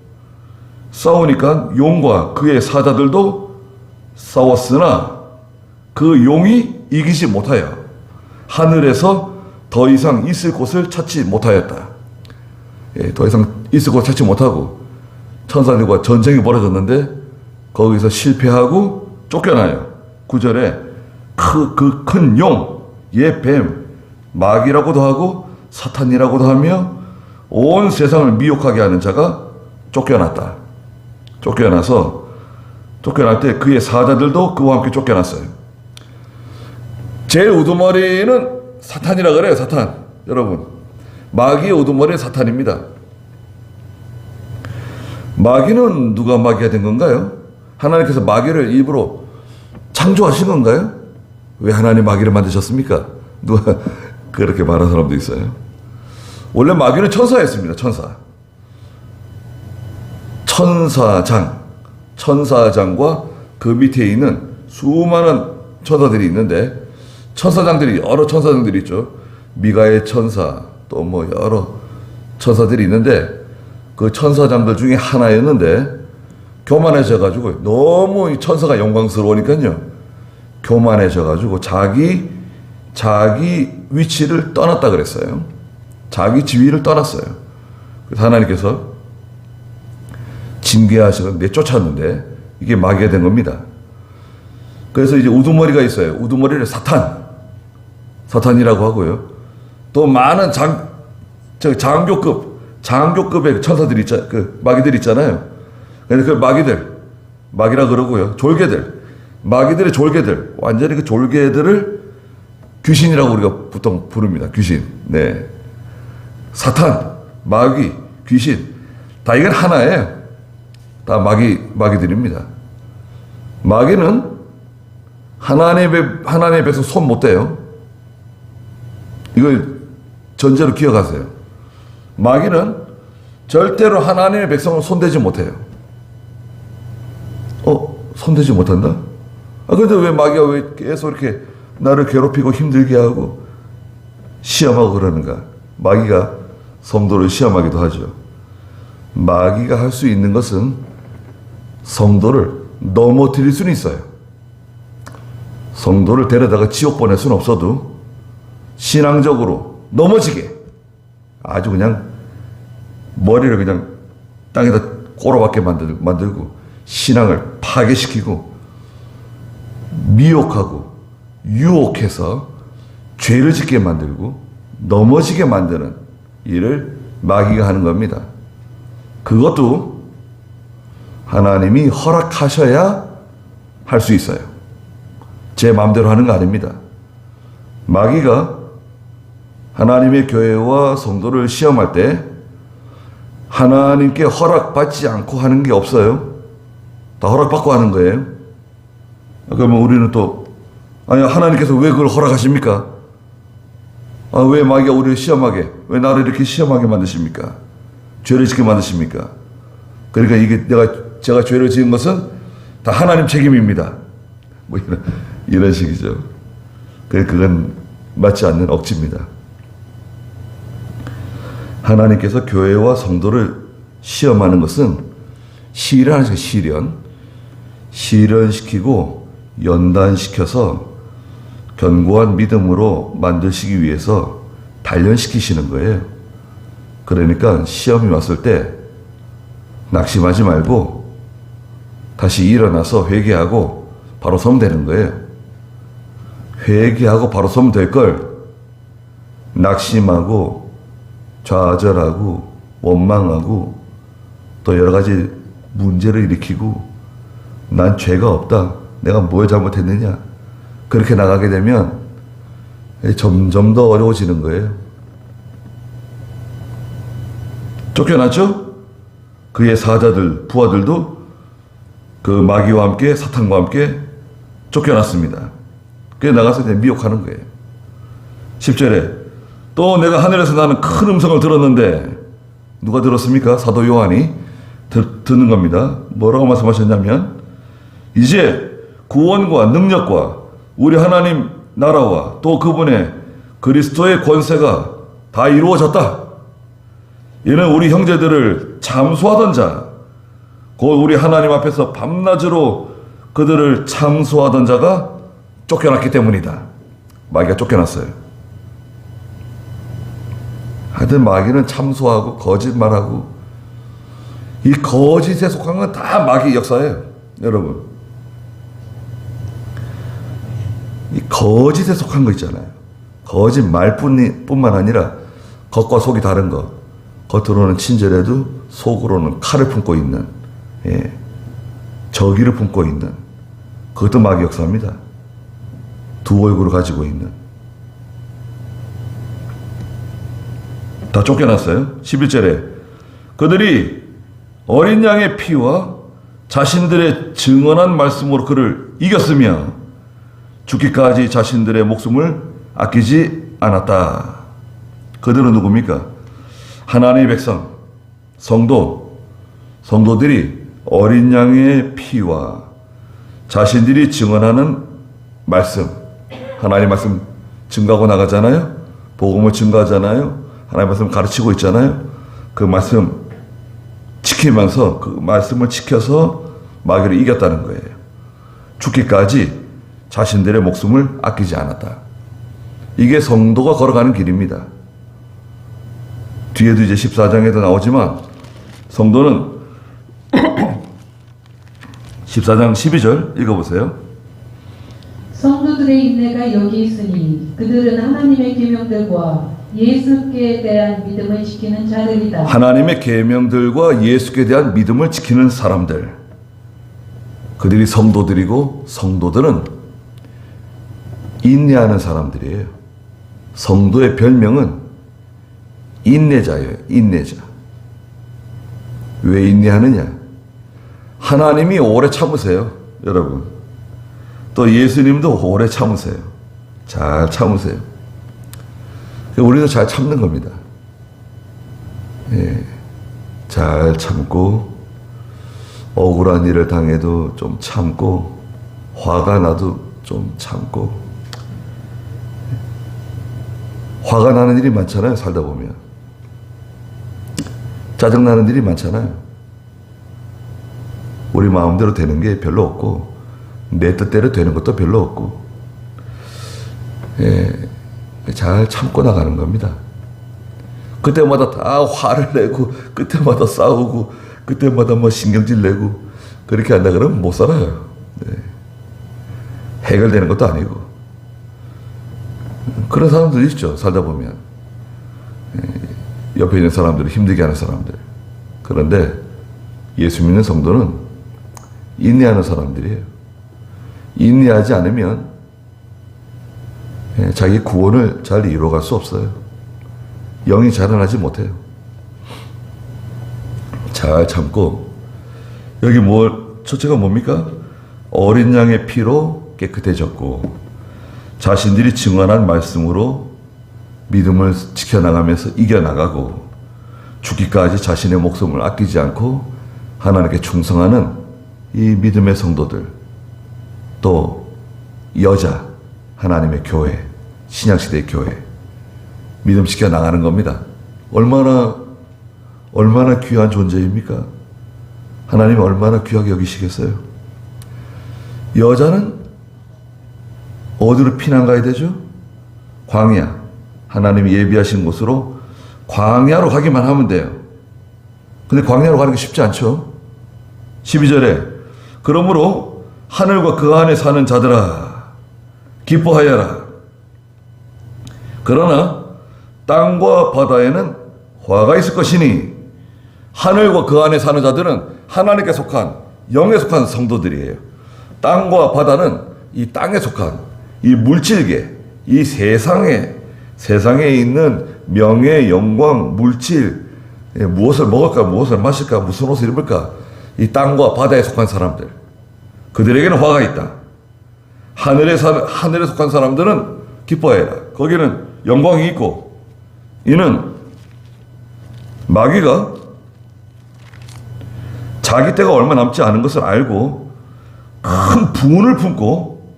싸우니까 용과 그의 사자들도 싸웠으나 그 용이 이기지 못하여 하늘에서 더 이상 있을 곳을 찾지 못하였다. 더 이상 있을 곳을 찾지 못하고 천사들과 전쟁이 벌어졌는데 거기서 실패하고 쫓겨나요. 9절에 그 큰 용, 뱀, 마귀라고도 하고 사탄이라고도 하며 온 세상을 미혹하게 하는 자가 쫓겨났다. 쫓겨날 때 그의 사자들도 그와 함께 쫓겨났어요. 제일 우두머리는 사탄이라 그래요. 사탄. 여러분, 마귀의 우두머리는 사탄입니다. 마귀는 누가 마귀가 된 건가요? 하나님께서 마귀를 일부러 창조하신 건가요? 왜 하나님 마귀를 만드셨습니까? 누가 그렇게 말하는 사람도 있어요. 원래 마귀는 천사였습니다. 천사장과 그 밑에 있는 수많은 천사들이 있는데, 여러 천사장들이 있죠. 미가엘 천사, 또 뭐 여러 천사들이 있는데, 그 천사장들 중에 하나였는데 교만해져가지고, 너무 이 천사가 영광스러우니까요, 교만해져가지고 자기 위치를 떠났다 그랬어요. 자기 지위를 떠났어요. 그래서 하나님께서 징계하시고 내쫓았는데 이게 마귀가 된 겁니다. 그래서 이제 우두머리가 있어요. 우두머리를 사탄이라고 하고요. 또 많은 장교급의 천사들이 마귀들 있잖아요. 그래서 그 마귀라 그러고요. 마귀들의 졸개들, 완전히 그 졸개들을 귀신이라고 우리가 보통 부릅니다. 귀신. 네. 사탄, 마귀, 귀신. 다 이건 하나예요. 다 마귀들입니다. 마귀는 하나님의 백성 손 못 대요. 이걸 전제로 기억하세요. 마귀는 절대로 하나님의 백성을 손대지 못해요. 손대지 못한다? 근데 왜 마귀가 왜 계속 이렇게 나를 괴롭히고 힘들게 하고 시험하고 그러는가? 마귀가 성도를 시험하기도 하죠. 마귀가 할 수 있는 것은 성도를 넘어뜨릴 수는 있어요. 성도를 데려다가 지옥 보낼 수는 없어도 신앙적으로 넘어지게, 아주 그냥 머리를 그냥 땅에다 꼬라박게 만들고 신앙을 파괴시키고 미혹하고 유혹해서 죄를 짓게 만들고 넘어지게 만드는 일을 마귀가 하는 겁니다. 그것도 하나님이 허락하셔야 할 수 있어요. 제 마음대로 하는 거 아닙니다. 마귀가 하나님의 교회와 성도를 시험할 때 하나님께 허락받지 않고 하는 게 없어요. 다 허락받고 하는 거예요. 그러면 우리는 또, 하나님께서 왜 그걸 허락하십니까? 왜 마귀가 우리를 시험하게, 왜 나를 이렇게 시험하게 만드십니까? 죄를 짓게 만드십니까? 그러니까 이게 제가 죄를 지은 것은 다 하나님 책임입니다. 뭐 이런 식이죠. 그건 맞지 않는 억지입니다. 하나님께서 교회와 성도를 시험하는 것은 시련시키고 연단시켜서 견고한 믿음으로 만드시기 위해서 단련시키시는 거예요. 그러니까 시험이 왔을 때 낙심하지 말고 다시 일어나서 회개하고 바로 서면 되는 거예요. 회개하고 바로 서면 될 걸 낙심하고 좌절하고 원망하고 또 여러 가지 문제를 일으키고 난 죄가 없다, 내가 뭘 잘못했느냐, 그렇게 나가게 되면 점점 더 어려워지는 거예요. 쫓겨났죠? 그의 사자들, 부하들도 그 마귀와 함께 사탄과 함께 쫓겨났습니다. 그래서 나가서 이제 미혹하는 거예요. 10절에 또 내가 하늘에서 나는 큰 음성을 들었는데, 누가 들었습니까? 사도 요한이 듣는 겁니다. 뭐라고 말씀하셨냐면, 이제 구원과 능력과 우리 하나님 나라와 또 그분의 그리스도의 권세가 다 이루어졌다. 이는 우리 형제들을 참소하던 자, 곧 우리 하나님 앞에서 밤낮으로 그들을 참소하던 자가 쫓겨났기 때문이다. 마귀가 쫓겨났어요. 하여튼 마귀는 참소하고 거짓말하고, 이 거짓에 속한 건 다 마귀 역사예요. 여러분, 이 거짓에 속한 거 있잖아요. 거짓말뿐만 아니라 겉과 속이 다른 거, 겉으로는 친절해도 속으로는 칼을 품고 있는, 예, 저기를 품고 있는, 그것도 마귀 역사입니다. 두 얼굴을 가지고 있는. 다 쫓겨났어요. 11절에 그들이 어린 양의 피와 자신들의 증언한 말씀으로 그를 이겼으며 죽기까지 자신들의 목숨을 아끼지 않았다. 그들은 누굽니까? 하나님의 백성, 성도들이 어린 양의 피와 자신들이 증언하는 말씀, 하나님 말씀 증거하고 나가잖아요. 복음을 증거하잖아요. 하나님 말씀 가르치고 있잖아요. 그 말씀 지키면서 그 말씀을 지켜서 마귀를 이겼다는 거예요. 죽기까지 자신들의 목숨을 아끼지 않았다. 이게 성도가 걸어가는 길입니다. 뒤에도 이제 14장에도 나오지만 성도는 14장 12절 읽어보세요. 성도들의 인내가 여기 있으니 그들은 하나님의 계명들과 예수께 대한 믿음을 지키는 자들이다. 하나님의 계명들과 예수께 대한 믿음을 지키는 사람들. 그들이 성도들이고 성도들은 인내하는 사람들이에요. 성도의 별명은 인내자예요. 인내자. 왜 인내하느냐? 하나님이 오래 참으세요. 여러분. 또 예수님도 오래 참으세요. 잘 참으세요. 우리도 잘 참는 겁니다. 예, 잘 참고 억울한 일을 당해도 좀 참고 화가 나도 좀 참고 화가 나는 일이 많잖아요. 살다 보면 짜증나는 일이 많잖아요. 우리 마음대로 되는 게 별로 없고 내 뜻대로 되는 것도 별로 없고, 예, 잘 참고 나가는 겁니다. 그때마다 다 화를 내고 그때마다 싸우고 그때마다 뭐 신경질 내고 그렇게 한다 그러면 못 살아요. 네. 해결되는 것도 아니고 그런 사람들이 있죠. 살다 보면 옆에 있는 사람들을 힘들게 하는 사람들. 그런데 예수 믿는 성도는 인내하는 사람들이에요. 인내하지 않으면 자기 구원을 잘 이루어갈 수 없어요. 영이 자라나지 못해요. 잘 참고 여기 첫째가 뭡니까? 어린 양의 피로 깨끗해졌고 자신들이 증언한 말씀으로 믿음을 지켜나가면서 이겨나가고 죽기까지 자신의 목숨을 아끼지 않고 하나님께 충성하는 이 믿음의 성도들, 또 여자, 하나님의 교회, 신약시대의 교회, 믿음 지켜나가는 겁니다. 얼마나 귀한 존재입니까? 하나님이 얼마나 귀하게 여기시겠어요? 여자는 어디로 피난 가야 되죠? 광야. 하나님이 예비하신 곳으로 광야로 가기만 하면 돼요. 근데 광야로 가는 게 쉽지 않죠? 12절에 그러므로 하늘과 그 안에 사는 자들아 기뻐하여라. 그러나 땅과 바다에는 화가 있을 것이니 하늘과 그 안에 사는 자들은 하나님께 속한 영에 속한 성도들이에요. 땅과 바다는 이 땅에 속한 이 물질계, 이 세상에 있는 명예, 영광, 물질, 무엇을 먹을까, 무엇을 마실까, 무슨 옷을 입을까, 이 땅과 바다에 속한 사람들, 그들에게는 화가 있다. 하늘에 속한 사람들은 기뻐해라. 거기는 영광이 있고, 이는 마귀가 자기 때가 얼마 남지 않은 것을 알고 큰 분을 품고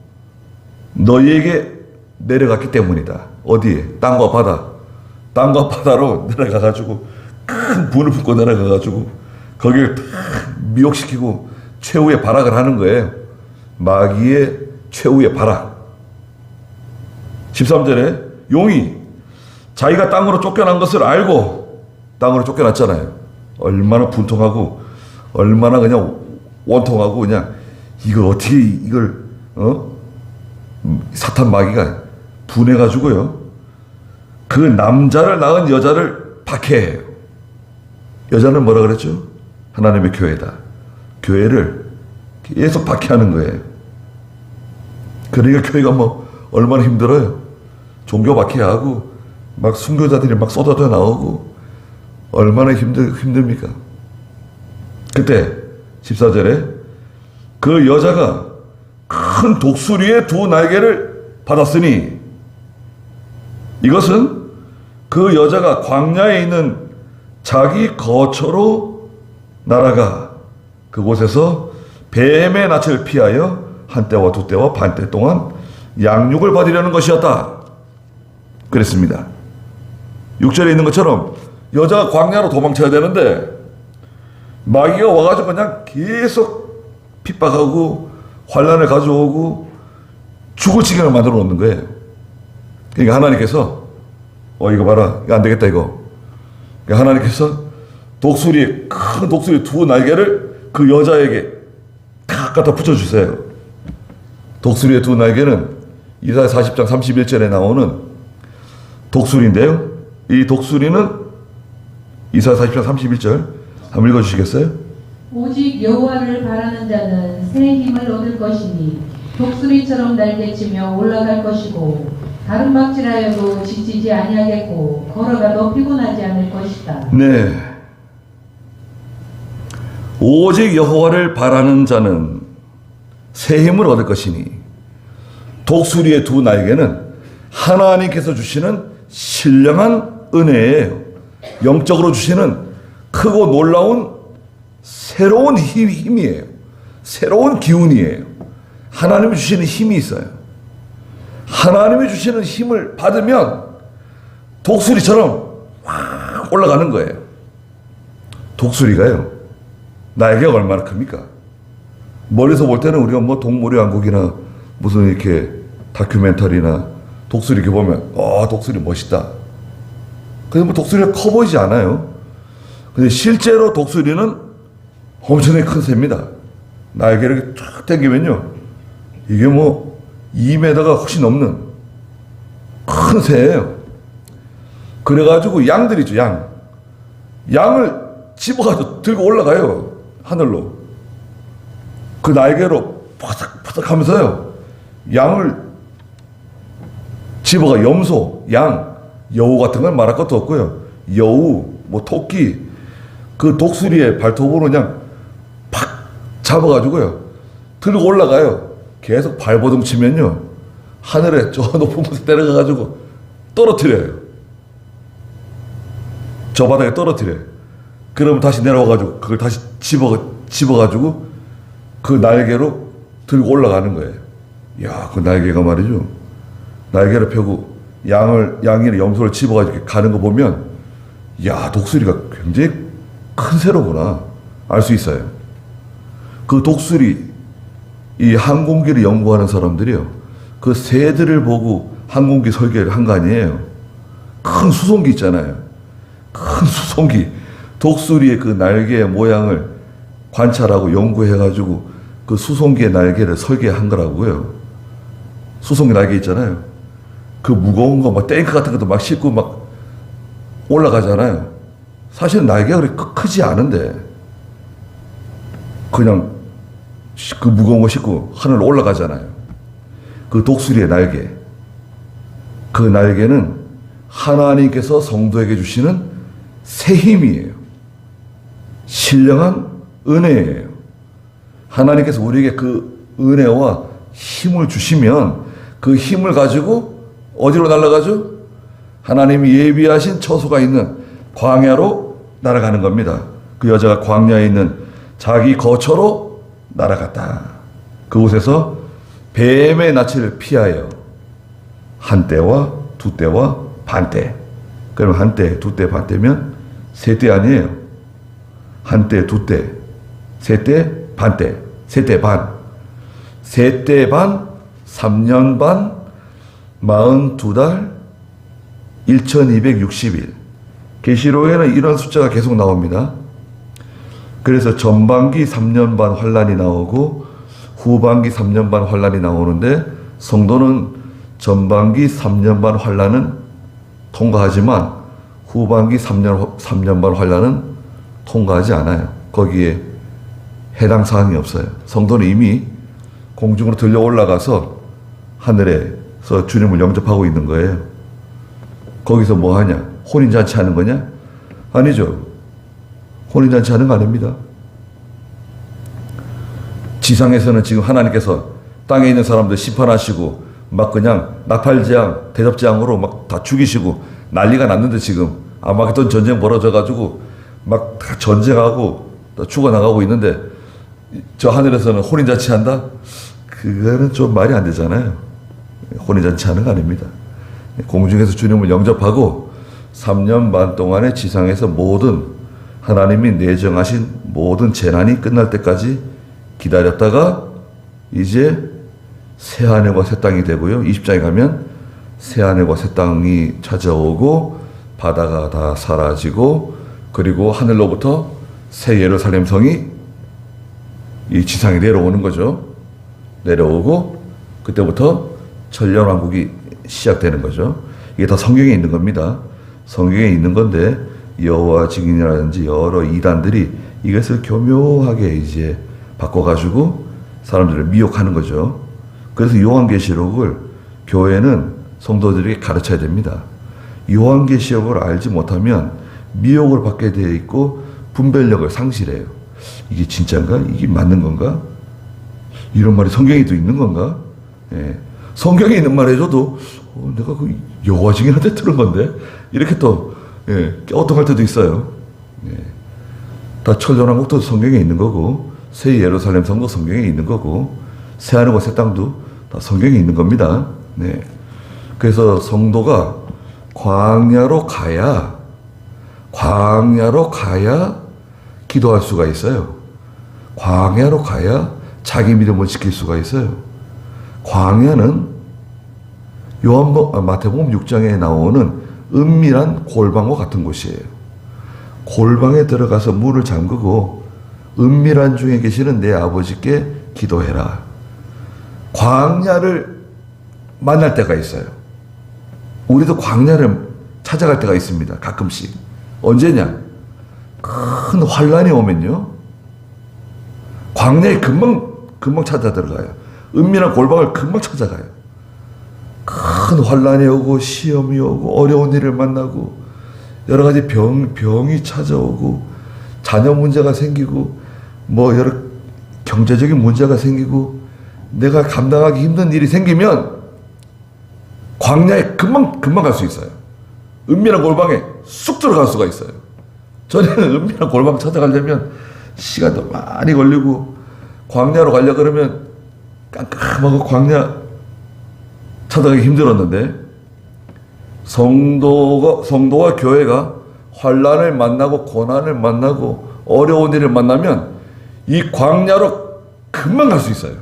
너희에게 내려갔기 때문이다. 어디에? 땅과 바다로 내려가가지고 큰 분을 품고 내려가가지고 거기를 다 미혹시키고 최후의 발악을 하는 거예요. 마귀의 최후의 발악. 13절에 용이 자기가 땅으로 쫓겨난 것을 알고 땅으로 쫓겨났잖아요. 얼마나 분통하고 얼마나 그냥 원통하고 그냥 이걸 사탄 마귀가 분해가지고요. 그 남자를 낳은 여자를 박해해요. 여자는 뭐라 그랬죠? 하나님의 교회다. 교회를 계속 박해하는 거예요. 그러니까 교회가 뭐 얼마나 힘들어요. 종교 박해하고 막 순교자들이 막 쏟아져 나오고 얼마나 힘듭니까? 그때 14절에 그 여자가 큰 독수리의 두 날개를 받았으니 이것은 그 여자가 광야에 있는 자기 거처로 날아가 그곳에서 뱀의 낯을 피하여 한때와 두때와 반때 동안 양육을 받으려는 것이었다. 그랬습니다. 6절에 있는 것처럼 여자가 광야로 도망쳐야 되는데 마귀가 와가지고 그냥 계속 핍박하고 환난을 가져오고 죽을 지경을 만들어 놓는 거예요. 그러니까 하나님께서 이거 봐라, 이거 안 되겠다 이거. 그러니까 하나님께서 큰 독수리 두 날개를 그 여자에게 다 갖다 붙여주세요. 독수리의 두 날개는 이사야 40장 31절에 나오는 독수리인데요. 이 독수리는 이사야 40장 31절 한번 읽어주시겠어요? 오직 여호와를 바라는 자는 새 힘을 얻을 것이니 독수리처럼 날개치며 올라갈 것이고 가름박질하여도 지치지 아니하겠고 걸어가도 피곤하지 않을 것이다. 네. 오직 여호와를 바라는 자는 새 힘을 얻을 것이니 독수리의 두 날개는 하나님께서 주시는 신령한 은혜예요. 영적으로 주시는 크고 놀라운 새로운 힘이에요. 새로운 기운이에요. 하나님이 주시는 힘이 있어요. 하나님이 주시는 힘을 받으면 독수리처럼 확 올라가는 거예요. 독수리가요, 날개가 얼마나 큽니까? 멀리서 볼 때는 우리가 뭐 동물의 왕국이나 무슨 이렇게 다큐멘터리나 독수리 이렇게 보면 독수리 멋있다. 근데 뭐 독수리가 커 보이지 않아요. 근데 실제로 독수리는 엄청나게 큰 새입니다. 날개를 이렇게 쫙 당기면요, 이게 뭐 2m가 훨씬 넘는 큰 새예요. 그래가지고 양들 있죠, 양을 집어가지고 들고 올라가요, 하늘로. 그 날개로 파삭파삭 하면서요, 양을 집어가 염소, 여우 같은 건 말할 것도 없고요. 여우, 뭐 토끼, 그 독수리의 발톱으로 그냥 팍 잡아가지고요, 들고 올라가요. 계속 발버둥 치면요, 하늘에 저 높은 곳에 내려가가지고 떨어뜨려요. 저 바닥에 떨어뜨려요. 그러면 다시 내려와가지고 그걸 다시 집어가지고 그 날개로 들고 올라가는 거예요. 야, 그 날개가 말이죠, 날개를 펴고 양이나 염소를 집어가지고 이렇게 가는 거 보면, 야, 독수리가 굉장히 큰 새로구나 알 수 있어요. 그 독수리, 이 항공기를 연구하는 사람들이요, 그 새들을 보고 항공기 설계를 한 거 아니에요. 큰 수송기 있잖아요. 큰 수송기, 독수리의 그 날개의 모양을 관찰하고 연구해가지고 그 수송기의 날개를 설계한 거라고요. 수송기 날개 있잖아요. 그 무거운 거 막 탱크 같은 것도 막 싣고 막 올라가잖아요. 사실은 날개가 그렇게 크지 않은데 그냥 그 무거운 거 싣고 하늘로 올라가잖아요. 그 독수리의 날개, 그 날개는 하나님께서 성도에게 주시는 새 힘이에요. 신령한 은혜예요. 하나님께서 우리에게 그 은혜와 힘을 주시면 그 힘을 가지고 어디로 날아가죠? 하나님이 예비하신 처소가 있는 광야로 날아가는 겁니다. 그 여자가 광야에 있는 자기 거처로 날아갔다. 그곳에서 뱀의 낯을 피하여 한때와 두때와 반때. 그럼 한때, 두때, 반때면 세때 아니에요. 한때, 두때, 세때, 반때, 세때 반. 세때 반, 3년 반, 42달, 1260일. 계시록에는 이런 숫자가 계속 나옵니다. 그래서 전반기 3년 반 환란이 나오고 후반기 3년 반 환란이 나오는데, 성도는 전반기 3년 반 환란은 통과하지만 후반기 3년 반 환란은 통과하지 않아요. 거기에 해당 사항이 없어요. 성도는 이미 공중으로 들려 올라가서 하늘에서 주님을 영접하고 있는 거예요. 거기서 뭐 하냐? 혼인잔치 하는 거냐? 아니죠. 혼인잔치 하는 거 아닙니다. 지상에서는 지금 하나님께서 땅에 있는 사람들 심판하시고 막 그냥 나팔재앙, 대접재앙으로 막 다 죽이시고 난리가 났는데 지금 아마겟돈 전쟁 벌어져가지고 막 다 전쟁하고 다 죽어나가고 있는데 저 하늘에서는 혼인잔치 한다? 그거는 좀 말이 안 되잖아요. 혼인잔치 하는 거 아닙니다. 공중에서 주님을 영접하고 3년 반 동안의 지상에서 모든 하나님이 내정하신 모든 재난이 끝날 때까지 기다렸다가 이제 새 하늘과 새 땅이 되고요. 20장에 가면 새 하늘과 새 땅이 찾아오고 바다가 다 사라지고 그리고 하늘로부터 새 예루살렘 성이 이 지상에 내려오는 거죠. 내려오고 그때부터 천년왕국이 시작되는 거죠. 이게 다 성경에 있는 겁니다. 성경에 있는 건데 여호와 증인이라든지 여러 이단들이 이것을 교묘하게 이제 바꿔가지고 사람들을 미혹하는 거죠. 그래서 요한계시록을 교회는 성도들에게 가르쳐야 됩니다. 요한계시록을 알지 못하면 미혹을 받게 되어 있고 분별력을 상실해요. 이게 진짜인가? 이게 맞는 건가? 이런 말이 성경에도 있는 건가? 예. 성경에 있는 말 해줘도 내가 그 여호와 증인한테 들은 건데 이렇게 또 엉뚱할 때도 있어요. 예. 다 천년왕국도 성경에 있는 거고 새 예루살렘 성도 성경에 있는 거고 새 하늘과 새 땅도 다 성경에 있는 겁니다. 네. 그래서 성도가 광야로 가야 기도할 수가 있어요. 광야로 가야 자기 믿음을 지킬 수가 있어요. 광야는 마태복음 6장에 나오는 은밀한 골방과 같은 곳이에요. 골방에 들어가서 문을 잠그고 은밀한 중에 계시는 내 아버지께 기도해라. 광야를 만날 때가 있어요. 우리도 광야를 찾아갈 때가 있습니다. 가끔씩. 언제냐? 큰 환란이 오면요. 광야에 금방 찾아 들어가요. 은밀한 골방을 금방 찾아가요. 큰 환란이 오고 시험이 오고 어려운 일을 만나고 여러 가지 병이 찾아오고 자녀 문제가 생기고 뭐 여러 경제적인 문제가 생기고 내가 감당하기 힘든 일이 생기면 광야에 금방 갈 수 있어요. 은밀한 골방에 쑥 들어갈 수가 있어요. 전에는 은밀한 골방 찾아가려면 시간도 많이 걸리고 광야로 가려고 그러면 깜깜하고 광야 찾아가기 힘들었는데 성도와 교회가 환란을 만나고 고난을 만나고 어려운 일을 만나면 이 광야로 금방 갈 수 있어요.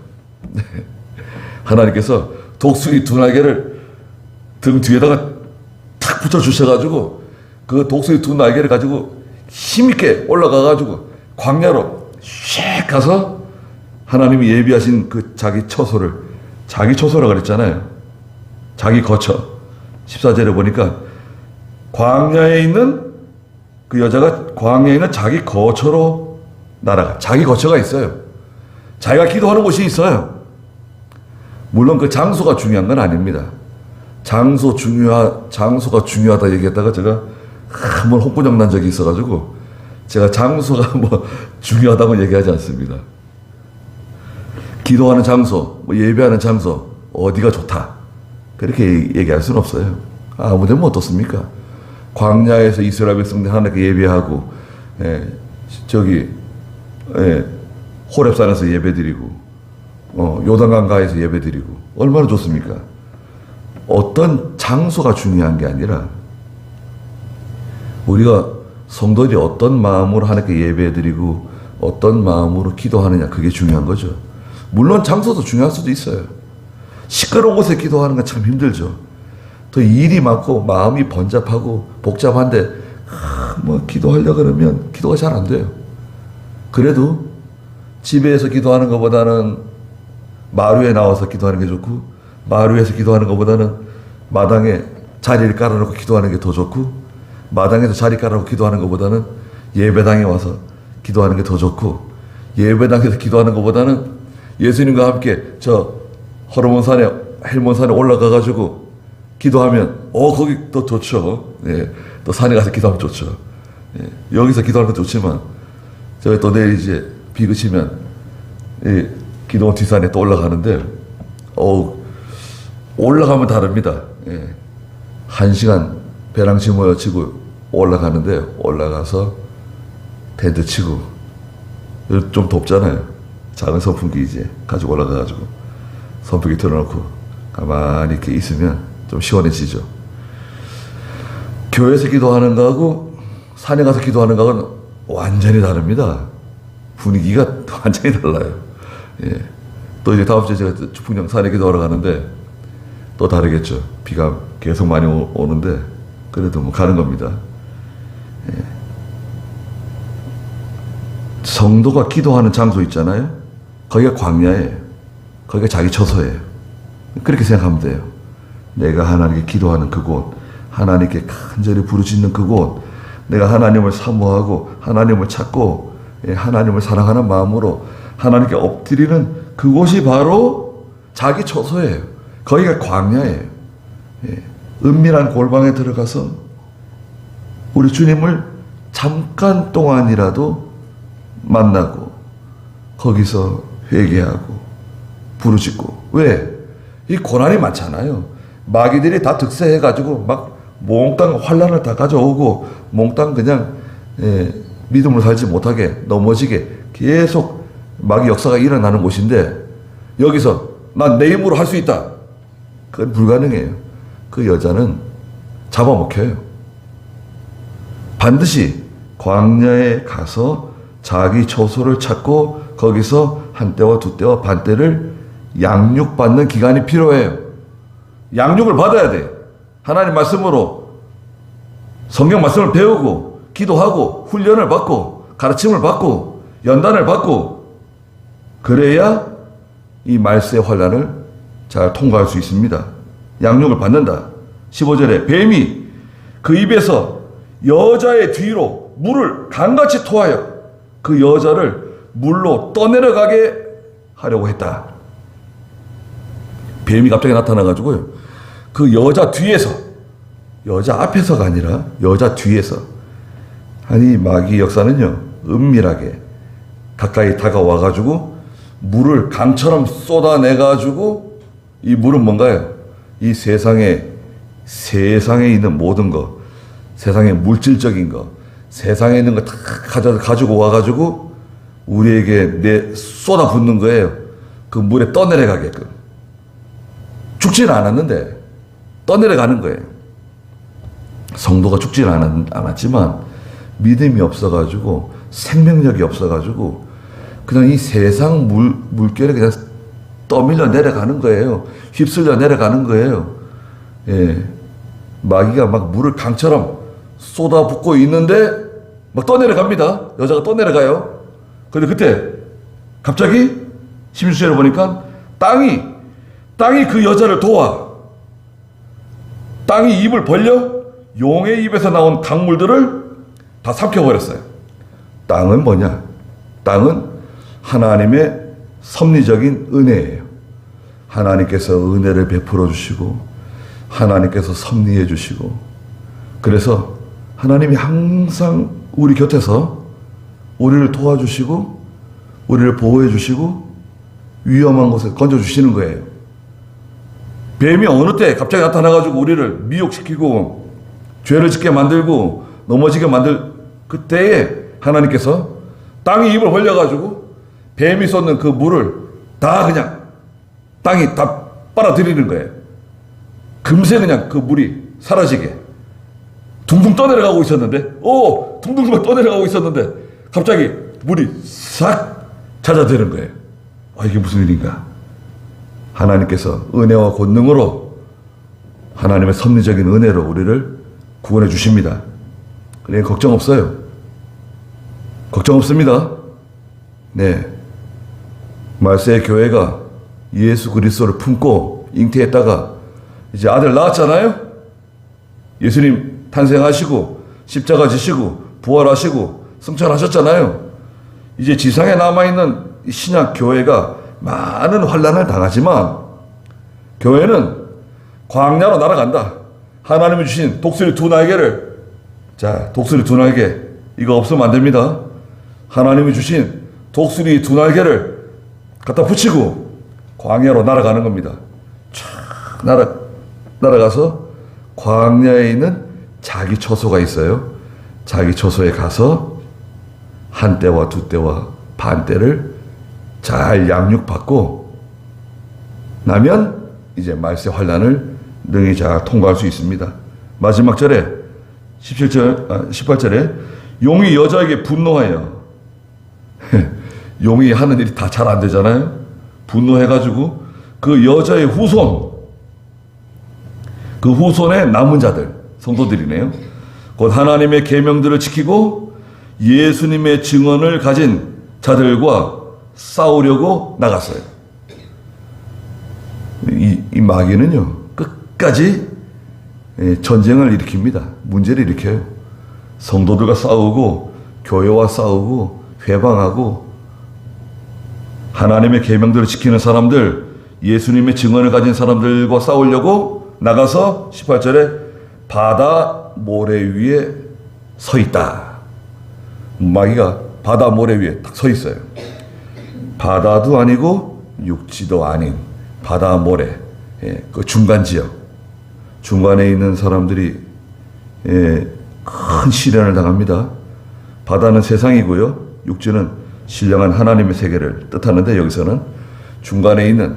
하나님께서 독수리 두 날개를 등 뒤에다가 탁 붙여 주셔가지고 그 독수리 두 날개를 가지고 힘있게 올라가가지고 광야로 슉 가서 하나님이 예비하신 그 자기 처소라 그랬잖아요. 자기 거처. 14절에 보니까 광야에 있는 그 여자가 광야에 있는 자기 거처로 날아가. 자기 거처가 있어요. 자기가 기도하는 곳이 있어요. 물론 그 장소가 중요한 건 아닙니다. 장소가 중요하다 얘기했다가 제가 한번 홍보장 난 적이 있어가지고 제가 장소가 뭐 중요하다고 얘기하지 않습니다. 기도하는 장소, 뭐 예배하는 장소, 어디가 좋다. 그렇게 얘기할 수는 없어요. 아무 데면 어떻습니까? 광야에서 이스라엘 백성들 하나님께 예배하고, 호렙산에서 예배드리고, 요단강 가에서 예배드리고, 얼마나 좋습니까? 어떤 장소가 중요한 게 아니라, 우리가 성도들이 어떤 마음으로 하나님께 예배드리고, 어떤 마음으로 기도하느냐, 그게 중요한 거죠. 물론 장소도 중요할 수도 있어요. 시끄러운 곳에 기도하는 건 참 힘들죠. 더 일이 많고 마음이 번잡하고 복잡한데 뭐 기도하려고 그러면 기도가 잘 안 돼요. 그래도 집에서 기도하는 것보다는 마루에 나와서 기도하는 게 좋고 마루에서 기도하는 것보다는 마당에 자리를 깔아놓고 기도하는 게 더 좋고 마당에서 자리 깔아놓고 기도하는 것보다는 예배당에 와서 기도하는 게 더 좋고, 예배당에서 기도하는 것보다는 예수님과 함께 저 호르몬산에 헬몬산에 올라가가지고 기도하면 거기 더 좋죠. 예, 또 산에 가서 기도하면 좋죠. 예, 여기서 기도하는 것도 좋지만 저희 또 내일 이제 비 그치면 기도원 뒷산에 또 올라가는데 올라가면 다릅니다. 예, 1시간 배낭 짐을 치고 올라가는데 올라가서 텐트 치고 좀 덥잖아요. 작은 선풍기 이제 가지고 올라가가지고 선풍기 틀어놓고 가만히 이렇게 있으면 좀 시원해지죠. 교회에서 기도하는 거하고 산에 가서 기도하는 거하고는 완전히 다릅니다. 분위기가 완전히 달라요. 예. 또 이제 다음 주에 제가 주풍령 산에 기도하러 가는데 또 다르겠죠. 비가 계속 많이 오는데 그래도 뭐 가는 겁니다. 예. 성도가 기도하는 장소 있잖아요. 거기가 광야예요. 거기가 자기 처소예요. 그렇게 생각하면 돼요. 내가 하나님께 기도하는 그곳, 하나님께 간절히 부르짖는 그곳, 내가 하나님을 사모하고 하나님을 찾고 하나님을 사랑하는 마음으로 하나님께 엎드리는 그곳이 바로 자기 처소예요. 거기가 광야예요. 은밀한 골방에 들어가서 우리 주님을 잠깐 동안이라도 만나고 거기서 회개하고 부르짖고. 왜? 이 고난이 많잖아요. 마귀들이 다 득세해가지고 막 몽땅 환란을 다 가져오고 몽땅 그냥 믿음으로 살지 못하게 넘어지게 계속 마귀 역사가 일어나는 곳인데 여기서 난 내 힘으로 할 수 있다. 그건 불가능해요. 그 여자는 잡아먹혀요. 반드시 광야에 가서 자기 처소를 찾고 거기서 한때와 두때와 반때를 양육받는 기간이 필요해요. 양육을 받아야 돼. 하나님 말씀으로 성경 말씀을 배우고 기도하고 훈련을 받고 가르침을 받고 연단을 받고 그래야 이 말세의 환란을 잘 통과할 수 있습니다. 양육을 받는다. 15절에 뱀이 그 입에서 여자의 뒤로 물을 강같이 토하여 그 여자를 물로 떠내려가게 하려고 했다. 뱀이 갑자기 나타나가지고요. 그 여자 뒤에서, 여자 앞에서가 아니라 여자 뒤에서. 아니, 마귀 역사는요, 은밀하게 가까이 다가와가지고 물을 강처럼 쏟아내가지고 이 물은 뭔가요? 이 세상에 있는 모든 거, 세상의 물질적인 거, 세상에 있는 거 다 가지고 와가지고 우리에게 쏟아붓는 거예요. 그 물에 떠내려가게끔. 죽지는 않았는데 떠내려가는 거예요. 성도가 죽지는 않았지만 믿음이 없어가지고 생명력이 없어가지고 그냥 이 세상 물결에 그냥 떠밀려 내려가는 거예요. 휩쓸려 내려가는 거예요. 예. 마귀가 막 물을 강처럼 쏟아붓고 있는데 막 떠내려갑니다. 여자가 떠내려가요. 근데 그때 갑자기 16절에 보니까 땅이 그 여자를 도와. 땅이 입을 벌려 용의 입에서 나온 강물들을 다 삼켜버렸어요. 땅은 뭐냐? 땅은 하나님의 섭리적인 은혜예요. 하나님께서 은혜를 베풀어 주시고 하나님께서 섭리해 주시고 그래서 하나님이 항상 우리 곁에서 우리를 도와주시고 우리를 보호해 주시고 위험한 곳에 건져주시는 거예요. 뱀이 어느 때 갑자기 나타나가지고 우리를 미혹시키고 죄를 짓게 만들고 넘어지게 만들 그때에 하나님께서 땅이 입을 벌려가지고 뱀이 쏟는 그 물을 다 그냥 땅이 다 빨아들이는 거예요. 금세 그냥 그 물이 사라지게 둥둥 떠내려가고 있었는데 둥둥 떠내려가고 있었는데 갑자기 물이 싹 잦아드는 거예요. 이게 무슨 일인가? 하나님께서 은혜와 권능으로 하나님의 섭리적인 은혜로 우리를 구원해 주십니다. 그러니 걱정 없어요. 걱정 없습니다. 네. 말세의 교회가 예수 그리스도를 품고 잉태했다가 이제 아들 낳았잖아요. 예수님 탄생하시고 십자가 지시고 부활하시고 승천하셨잖아요. 이제 지상에 남아있는 이 신약 교회가 많은 환난을 당하지만 교회는 광야로 날아간다. 하나님이 주신 독수리 두 날개를, 자, 독수리 두 날개 이거 없으면 안 됩니다. 하나님이 주신 독수리 두 날개를 갖다 붙이고 광야로 날아가는 겁니다. 촥 날아가서 광야에 있는 자기 처소가 있어요. 자기 처소에 가서 한 때와 두 때와 반 때를 잘 양육받고 나면 이제 말세 환난을 능히 잘 통과할 수 있습니다. 마지막 절에 18절에 용이 여자에게 분노하여 용이 하는 일이 다 잘 안 되잖아요. 분노해가지고 그 여자의 후손, 그 후손의 남은 자들, 성도들이네요. 곧 하나님의 계명들을 지키고 예수님의 증언을 가진 자들과 싸우려고 나갔어요. 이 마귀는요, 끝까지 전쟁을 일으킵니다. 문제를 일으켜요. 성도들과 싸우고 교회와 싸우고 회방하고 하나님의 계명들을 지키는 사람들, 예수님의 증언을 가진 사람들과 싸우려고 나가서 18절에 바다 모래 위에 서 있다. 마귀가 바다 모래 위에 딱 서 있어요. 바다도 아니고 육지도 아닌 바다 모래, 그 중간 지역, 중간에 있는 사람들이 큰 시련을 당합니다. 바다는 세상이고요, 육지는 신령한 하나님의 세계를 뜻하는데 여기서는 중간에 있는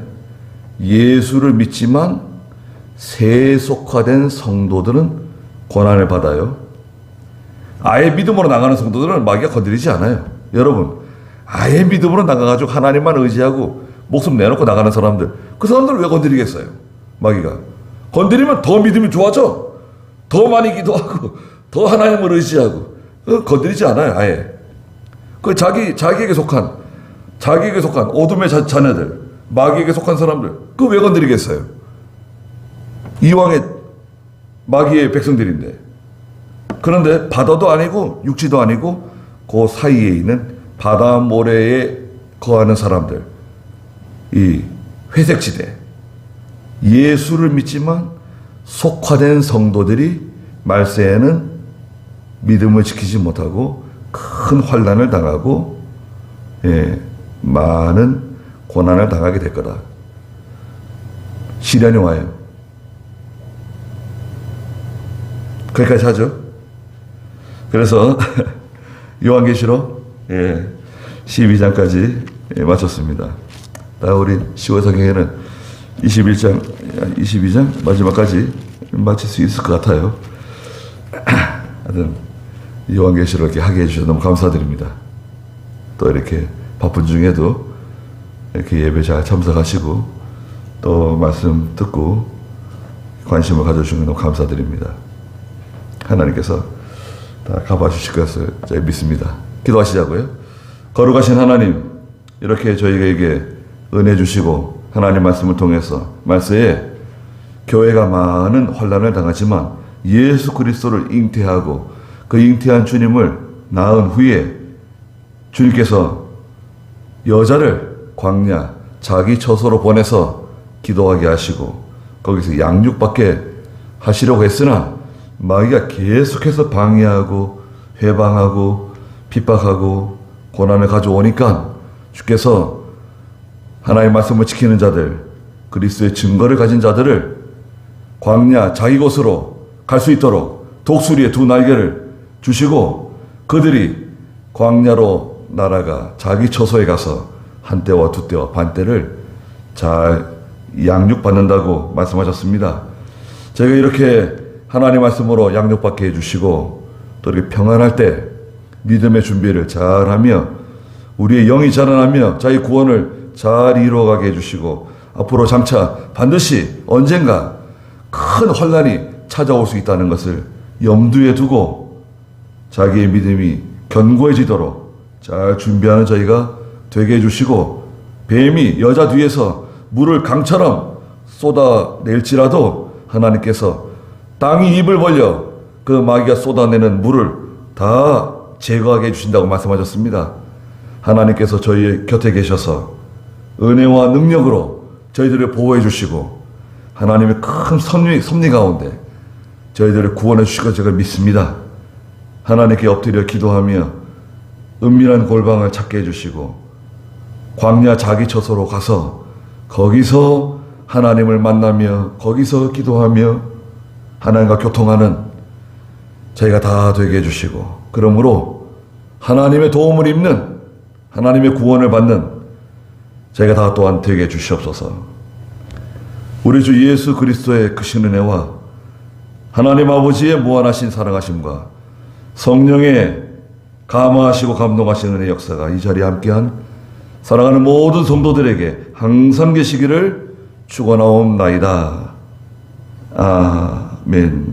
예수를 믿지만 세속화된 성도들은 고난을 받아요. 아예 믿음으로 나가는 성도들은 마귀가 건드리지 않아요. 여러분, 아예 믿음으로 나가가지고 하나님만 의지하고 목숨 내놓고 나가는 사람들, 그 사람들을 왜 건드리겠어요? 마귀가 건드리면 더 믿음이 좋아져, 더 많이 기도하고 더 하나님을 의지하고. 건드리지 않아요. 아예 그 자기에게 속한 어둠의 자녀들, 마귀에게 속한 사람들, 그 왜 건드리겠어요? 이왕의 마귀의 백성들인데. 그런데 바다도 아니고 육지도 아니고 그 사이에 있는 바다 모래에 거하는 사람들, 이 회색지대, 예수를 믿지만 속화된 성도들이 말세에는 믿음을 지키지 못하고 큰 환난을 당하고 많은 고난을 당하게 될 거다. 시련이 와요. 거기까지 하죠. 그래서 요한계시록 12장까지 마쳤습니다. 우리 10월 성경에는 22장 마지막까지 마칠 수 있을 것 같아요. 하여튼 요한계시록 이렇게 하게 해주셔서 너무 감사드립니다. 또 이렇게 바쁜 중에도 이렇게 예배 잘 참석하시고 또 말씀 듣고 관심을 가져주신 거 너무 감사드립니다. 하나님께서 다 갚아주실 것을 저희 믿습니다. 기도하시자고요. 거룩하신 하나님, 이렇게 저희에게 은혜 주시고 하나님 말씀을 통해서 말세에 교회가 많은 환난을 당하지만 예수 그리스도를 잉태하고 그 잉태한 주님을 낳은 후에 주님께서 여자를 광야 자기 처소로 보내서 기도하게 하시고 거기서 양육받게 하시려고 했으나 마귀가 계속해서 방해하고 회방하고 핍박하고 고난을 가져오니까 주께서 하나님의 말씀을 지키는 자들, 그리스도의 증거를 가진 자들을 광야 자기 곳으로 갈 수 있도록 독수리의 두 날개를 주시고 그들이 광야로 날아가 자기 처소에 가서 한 때와 두 때와 반 때를 잘 양육받는다고 말씀하셨습니다. 저희가 이렇게 하나님 말씀으로 양육받게 해주시고 또 이렇게 평안할 때 믿음의 준비를 잘하며 우리의 영이 자라나며 자기 구원을 잘 이루어가게 해주시고 앞으로 장차 반드시 언젠가 큰 환난이 찾아올 수 있다는 것을 염두에 두고 자기의 믿음이 견고해지도록 잘 준비하는 저희가 되게 해주시고 뱀이 여자 뒤에서 물을 강처럼 쏟아낼지라도 하나님께서 땅이 입을 벌려 그 마귀가 쏟아내는 물을 다 제거하게 해주신다고 말씀하셨습니다. 하나님께서 저희 곁에 계셔서 은혜와 능력으로 저희들을 보호해 주시고 하나님의 큰 섭리 가운데 저희들을 구원해 주실 것 제가 믿습니다. 하나님께 엎드려 기도하며 은밀한 골방을 찾게 해주시고 광야 자기처소로 가서 거기서 하나님을 만나며 거기서 기도하며 하나님과 교통하는 저희가 다 되게 해주시고 그러므로 하나님의 도움을 입는 하나님의 구원을 받는 저희가 다 또한 되게 해주시옵소서. 우리 주 예수 그리스도의 크신 은혜와 하나님 아버지의 무한하신 사랑하심과 성령의 감화하시고 감동하시는 은혜의 역사가 이 자리에 함께한 사랑하는 모든 성도들에게 항상 계시기를 축원하옵나이다. 아멘.